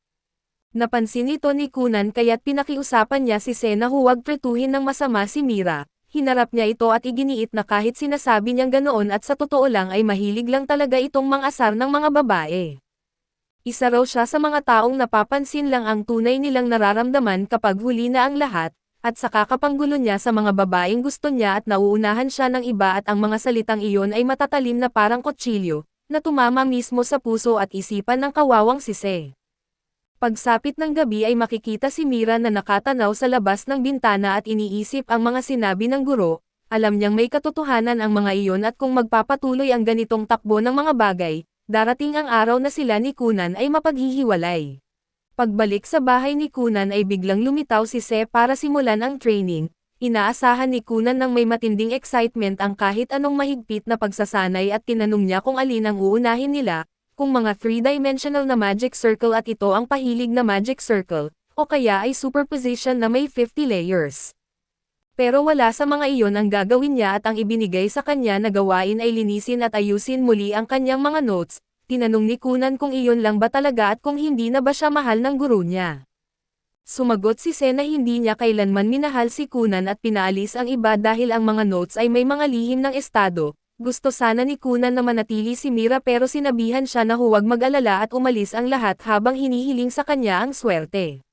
Napansin ito ni Kunan kaya't pinakiusapan niya si Se na huwag tretuhin ng masama si Mira, hinarap niya ito at iginiit na kahit sinasabi niyang ganoon at sa totoo lang ay mahilig lang talaga itong mang-asar ng mga babae. Isa raw siya sa mga taong napapansin lang ang tunay nilang nararamdaman kapag huli na ang lahat, at sa kakapanggulo niya sa mga babaeng gusto niya at nauunahan siya ng iba at ang mga salitang iyon ay matatalim na parang kutsilyo, na tumama mismo sa puso at isipan ng kawawang si Se. Pagsapit ng gabi ay makikita si Mira na nakatanaw sa labas ng bintana at iniisip ang mga sinabi ng guro, alam niyang may katotohanan ang mga iyon at kung magpapatuloy ang ganitong takbo ng mga bagay, darating ang araw na sila ni Kunan ay mapaghihiwalay. Pagbalik sa bahay ni Kunan ay biglang lumitaw si Se para simulan ang training, inaasahan ni Kunan ng may matinding excitement ang kahit anong mahigpit na pagsasanay at tinanong niya kung alin ang uunahin nila, kung mga 3-dimensional na magic circle at ito ang pahilig na magic circle, o kaya ay superposition na may 50 layers. Pero wala sa mga iyon ang gagawin niya at ang ibinigay sa kanya na gawain ay linisin at ayusin muli ang kanyang mga notes. Tinanong ni Kunan kung iyon lang ba talaga at kung hindi na ba siya mahal ng guro niya. Sumagot si Se na hindi niya kailanman minahal si Kunan at pinaalis ang iba dahil ang mga notes ay may mga lihim ng estado. Gusto sana ni Kunan na manatili si Mira pero sinabihan siya na huwag mag-alala at umalis ang lahat habang hinihiling sa kanya ang swerte.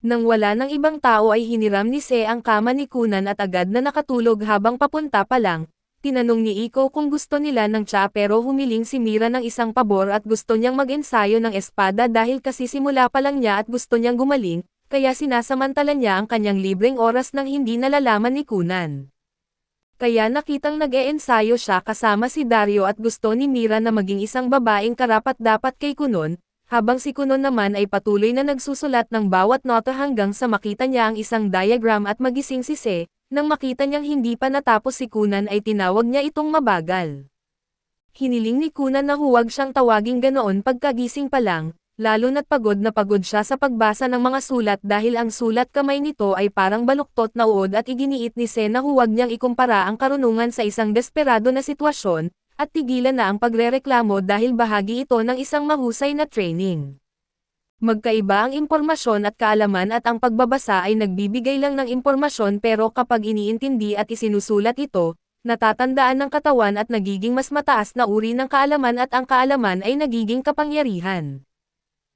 Nang wala ng ibang tao ay hiniram ni Se ang kama ni Kunan at agad na nakatulog habang papunta pa lang. Tinanong ni Iko kung gusto nila ng tsa pero humiling si Mira ng isang pabor at gusto niyang mag-ensayo ng espada dahil kasi simula pa lang niya at gusto niyang gumaling, kaya sinasamantala niya ang kanyang libreng oras nang hindi nalalaman ni Kunan. Kaya nakitang nag-e-ensayo siya kasama si Dario at gusto ni Mira na maging isang babaeng karapat-dapat kay Kunon, habang si Kunon naman ay patuloy na nagsusulat ng bawat nota hanggang sa makita niya ang isang diagram at magising si Se. Nang makita niyang hindi pa natapos si Kunan ay tinawag niya itong mabagal. Hiniling ni Kunan na huwag siyang tawaging ganoon pagkagising pa lang, lalo na't pagod na pagod siya sa pagbasa ng mga sulat dahil ang sulat kamay nito ay parang baluktot na uod at iginiit ni Se na huwag niyang ikumpara ang karunungan sa isang desperado na sitwasyon, at tigilan na ang pagrereklamo dahil bahagi ito ng isang mahusay na training. Magkaiba ang impormasyon at kaalaman at ang pagbabasa ay nagbibigay lang ng impormasyon pero kapag iniintindi at isinusulat ito, natatandaan ng katawan at nagiging mas mataas na uri ng kaalaman at ang kaalaman ay nagiging kapangyarihan.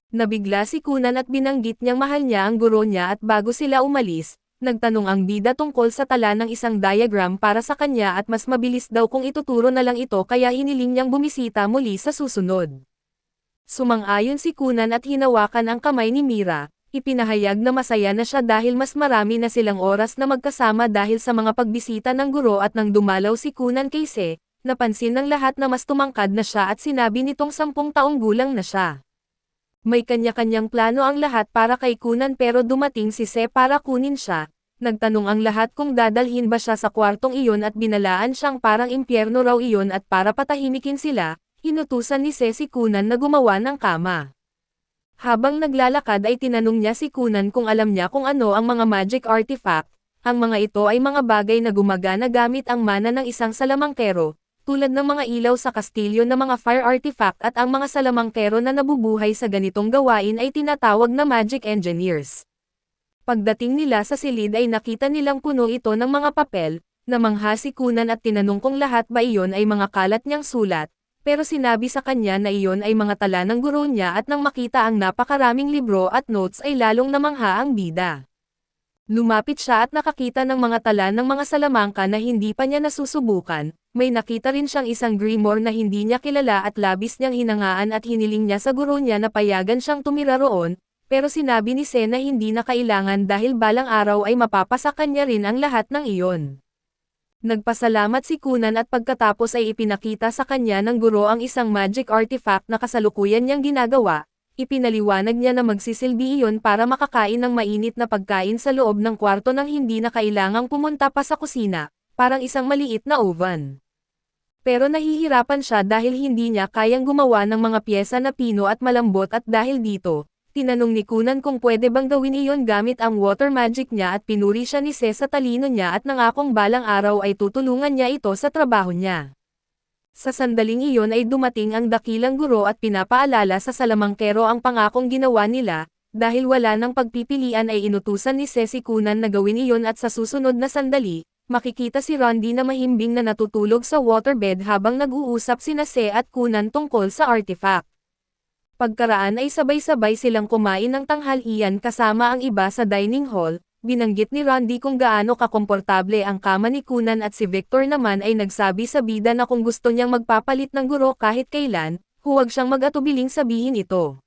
Nabigla si Kunan at binanggit niyang mahal niya ang guro niya at bago sila umalis, nagtanong ang bida tungkol sa tala ng isang diagram para sa kanya at mas mabilis daw kung ituturo na lang ito kaya hiniling niyang bumisita muli sa susunod. Sumang-ayon si Kunan at hinawakan ang kamay ni Mira, ipinahayag na masaya na siya dahil mas marami na silang oras na magkasama dahil sa mga pagbisita ng guro at nang dumalaw si Kunan kay Se, napansin ng lahat na mas tumangkad na siya at sinabi nitong 10 taong gulang na siya. May kanya-kanyang plano ang lahat para kay Kunan pero dumating si Se para kunin siya, nagtanong ang lahat kung dadalhin ba siya sa kwartong iyon at binalaan siyang parang impyerno raw iyon at para patahimikin sila, inutusan ni Se si Kunan na gumawa ng kama. Habang naglalakad ay tinanong niya si Kunan kung alam niya kung ano ang mga magic artifact. Ang mga ito ay mga bagay na gumagana gamit ang mana ng isang salamangkero, tulad ng mga ilaw sa kastilyo na mga fire artifact at ang mga salamangkero na nabubuhay sa ganitong gawain ay tinatawag na magic engineers. Pagdating nila sa silid ay nakita nilang puno ito ng mga papel, namangha si Kunan at tinanong kung lahat ba iyon ay mga kalat niyang sulat. Pero sinabi sa kanya na iyon ay mga tala ng guro niya at nang makita ang napakaraming libro at notes ay lalong namangha ang bida. Lumapit siya at nakakita ng mga tala ng mga salamangka na hindi pa niya nasusubukan, may nakita rin siyang isang grimoire na hindi niya kilala at labis niyang hinangaan at hiniling niya sa guro niya na payagan siyang tumira roon, pero sinabi ni Se na hindi na kailangan dahil balang araw ay mapapasa kanya rin ang lahat ng iyon. Nagpasalamat si Kunan at pagkatapos ay ipinakita sa kanya ng guro ang isang magic artifact na kasalukuyan niyang ginagawa, ipinaliwanag niya na magsisilbi iyon para makakain ng mainit na pagkain sa loob ng kwarto nang hindi na kailangang pumunta pa sa kusina, parang isang maliit na oven. Pero nahihirapan siya dahil hindi niya kayang gumawa ng mga pyesa na pino at malambot at dahil dito, tinanong ni Kunan kung pwede bang gawin iyon gamit ang water magic niya at pinuri siya ni Se sa talino niya at nangakong balang araw ay tutulungan niya ito sa trabaho niya. Sa sandaling iyon ay dumating ang dakilang guro at pinapaalala sa salamangkero ang pangakong ginawa nila, dahil wala ng pagpipilian ay inutusan ni Se si Kunan na gawin iyon at sa susunod na sandali, makikita si Rondi na mahimbing na natutulog sa waterbed habang nag-uusap sina Se at Kunan tungkol sa artifact. Pagkaraan ay sabay-sabay silang kumain ng tanghalian kasama ang iba sa dining hall. Binanggit ni Rondi kung gaano kakomportable ang kama ni Kunan at si Victor naman ay nagsabi sa bida na kung gusto niyang magpapalit ng guro kahit kailan, huwag siyang mag-atubiling sabihin ito.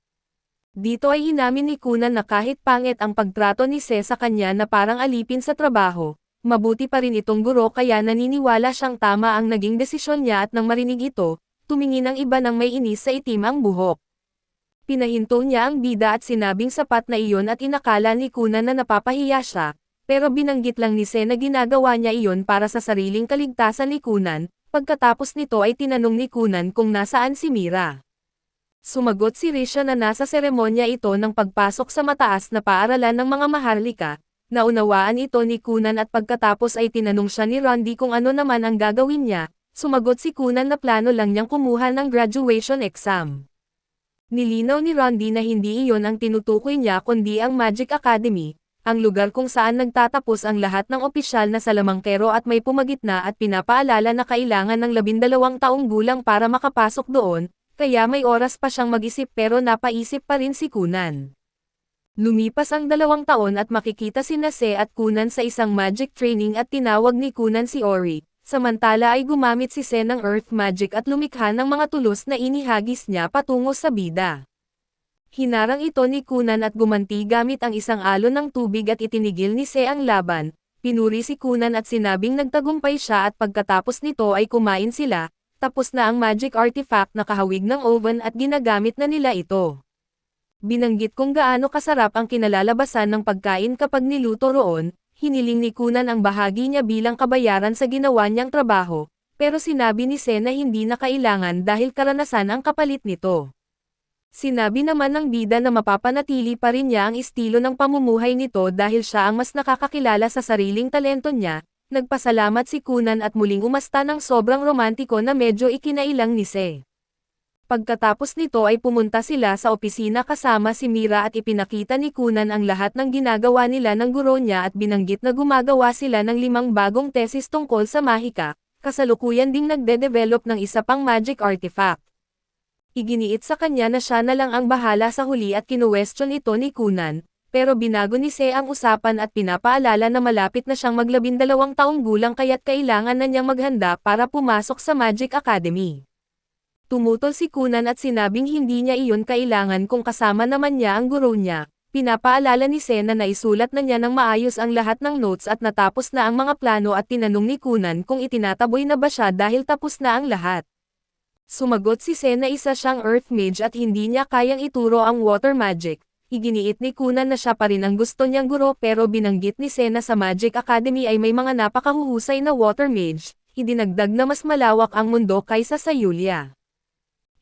Dito ay inamin ni Kunan na kahit pangit ang pagtrato ni Se sa kanya na parang alipin sa trabaho, mabuti pa rin itong guro kaya naniniwala siyang tama ang naging desisyon niya at nang marinig ito, tumingin ang iba ng may inis sa itim ang buhok. Pinahinto niya ang bida at sinabing sapat na iyon at inakala ni Kunan na napapahiya siya, pero binanggit lang ni Se na ginagawa niya iyon para sa sariling kaligtasan ni Kunan. Pagkatapos nito ay tinanong ni Kunan kung nasaan si Mira. Sumagot si Risha na nasa seremonya ito ng pagpasok sa mataas na paaralan ng mga maharlika. Naunawaan ito ni Kunan at pagkatapos ay tinanong siya ni Rondi kung ano naman ang gagawin niya. Sumagot si Kunan na plano lang niyang kumuha ng graduation exam. Nilinaw ni Rondi na hindi iyon ang tinutukoy niya kundi ang Magic Academy, ang lugar kung saan nagtatapos ang lahat ng opisyal na salamangkero at may pumagitna at pinapaalala na kailangan ng 12 taong gulang para makapasok doon, kaya may oras pa siyang mag-isip pero napaisip pa rin si Kunan. Lumipas ang 2 taon at makikita sina Se at Kunan sa isang magic training at tinawag ni Kunan si Ori. Samantala ay gumamit si Se ng Earth Magic at lumikha ng mga tulos na inihagis niya patungo sa bida. Hinarang ito ni Kunan at gumanti gamit ang isang alon ng tubig at itinigil ni Se ang laban. Pinuri si Kunan at sinabing nagtagumpay siya at pagkatapos nito ay kumain sila, tapos na ang magic artifact na kahawig ng oven at ginagamit na nila ito. Binanggit kung gaano kasarap ang kinalalabasan ng pagkain kapag niluto roon. Hiniling ni Kunan ang bahagi niya bilang kabayaran sa ginawa niyang trabaho, pero sinabi ni Se na hindi na kailangan dahil karanasan ang kapalit nito. Sinabi naman ng bida na mapapanatili pa rin niya ang estilo ng pamumuhay nito dahil siya ang mas nakakakilala sa sariling talento niya. Nagpasalamat si Kunan at muling umasta ng sobrang romantiko na medyo ikinailang ni Se. Pagkatapos nito ay pumunta sila sa opisina kasama si Mira at ipinakita ni Kunan ang lahat ng ginagawa nila ng guro niya at binanggit na gumagawa sila ng 5 bagong tesis tungkol sa mahika, kasalukuyan ding nagde-develop ng isa pang magic artifact. Iginiit sa kanya na siya na lang ang bahala sa huli at kinuwestiyon ito ni Kunan, pero binago ni Se ang usapan at pinapaalala na malapit na siyang mag-12 taong gulang kaya't kailangan na niyang maghanda para pumasok sa Magic Academy. Tumutol si Kunan at sinabing hindi niya iyon kailangan kung kasama naman niya ang guro niya. Pinapaalala ni Se na naisulat na niya ng maayos ang lahat ng notes at natapos na ang mga plano at tinanong ni Kunan kung itinataboy na ba siya dahil tapos na ang lahat. Sumagot si Se na isa siyang Earth Mage at hindi niya kayang ituro ang Water Magic. Iginiit ni Kunan na siya pa rin ang gusto niyang guro pero binanggit ni Se na sa Magic Academy ay may mga napakahuhusay na Water Mage. Idinagdag na mas malawak ang mundo kaysa sa Yulia.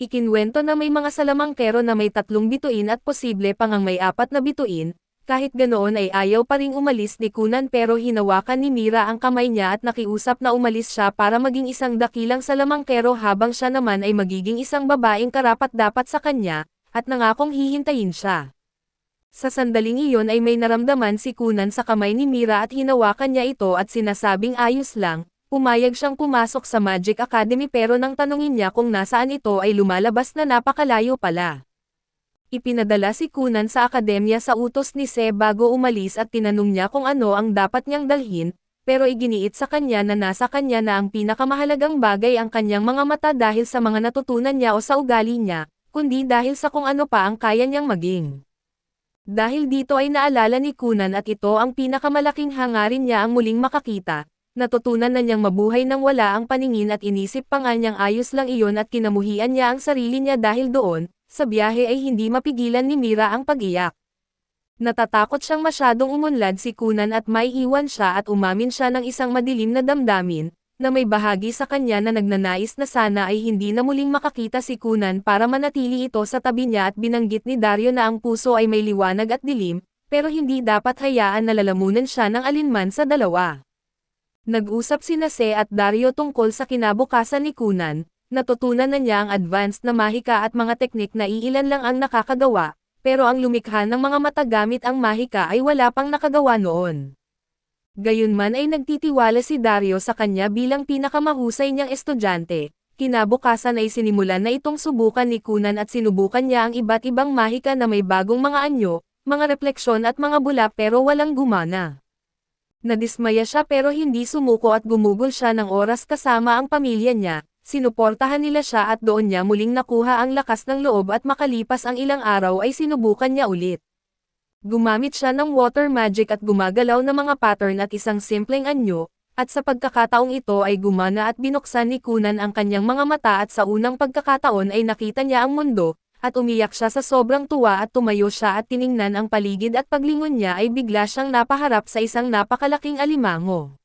Ikinwento na may mga salamangkero na may 3 bituin at posible pang ang may 4 na bituin, kahit ganoon ay ayaw pa ring umalis ni Kunan pero hinawakan ni Mira ang kamay niya at nakiusap na umalis siya para maging isang dakilang salamangkero habang siya naman ay magiging isang babaeng karapat-dapat sa kanya, at nangakong hihintayin siya. Sa sandaling iyon ay may naramdaman si Kunan sa kamay ni Mira at hinawakan niya ito at sinasabing ayos lang. Pumayag siyang pumasok sa Magic Academy pero nang tanungin niya kung nasaan ito ay lumalabas na napakalayo pala. Ipinadala si Kunan sa akademya sa utos ni Se bago umalis at tinanong niya kung ano ang dapat niyang dalhin, pero iginiit sa kanya na nasa kanya na ang pinakamahalagang bagay ang kanyang mga mata dahil sa mga natutunan niya o sa ugali niya, kundi dahil sa kung ano pa ang kaya niyang maging. Dahil dito ay naalala ni Kunan at ito ang pinakamalaking hangarin niya ang muling makakita. Natutunan na niyang mabuhay nang wala ang paningin at inisip pa nga niyang ayos lang iyon at kinamuhian niya ang sarili niya dahil doon, sa biyahe ay hindi mapigilan ni Mira ang pag-iyak. Natatakot siyang masyadong umunlad si Kunan at may iwan siya at umamin siya ng isang madilim na damdamin, na may bahagi sa kanya na nagnanais na sana ay hindi na muling makakita si Kunan para manatili ito sa tabi niya at binanggit ni Dario na ang puso ay may liwanag at dilim, pero hindi dapat hayaan na lalamunan siya ng alinman sa dalawa. Nag-usap sina Se at Dario tungkol sa kinabukasan ni Kunan, natutunan na niya ang advanced na mahika at mga teknik na iilan lang ang nakakagawa, pero ang lumikha ng mga mata gamit ang mahika ay wala pang nakagawa noon. Gayunman ay nagtitiwala si Dario sa kanya bilang pinakamahusay niyang estudyante. Kinabukasan ay sinimulan na itong subukan ni Kunan at sinubukan niya ang iba't ibang mahika na may bagong mga anyo, mga refleksyon at mga bula pero walang gumana. Nadismaya siya pero hindi sumuko at gumugol siya ng oras kasama ang pamilya niya. Sinuportahan nila siya at doon niya muling nakuha ang lakas ng loob at makalipas ang ilang araw ay sinubukan niya ulit. Gumamit siya ng water magic at gumagalaw na mga pattern at isang simpleng anyo, at sa pagkakataong ito ay gumana at binuksan ni Kunan ang kanyang mga mata at sa unang pagkakataon ay nakita niya ang mundo, at umiyak siya sa sobrang tuwa at tumayo siya at tiningnan ang paligid at paglingon niya ay bigla siyang napaharap sa isang napakalaking alimango.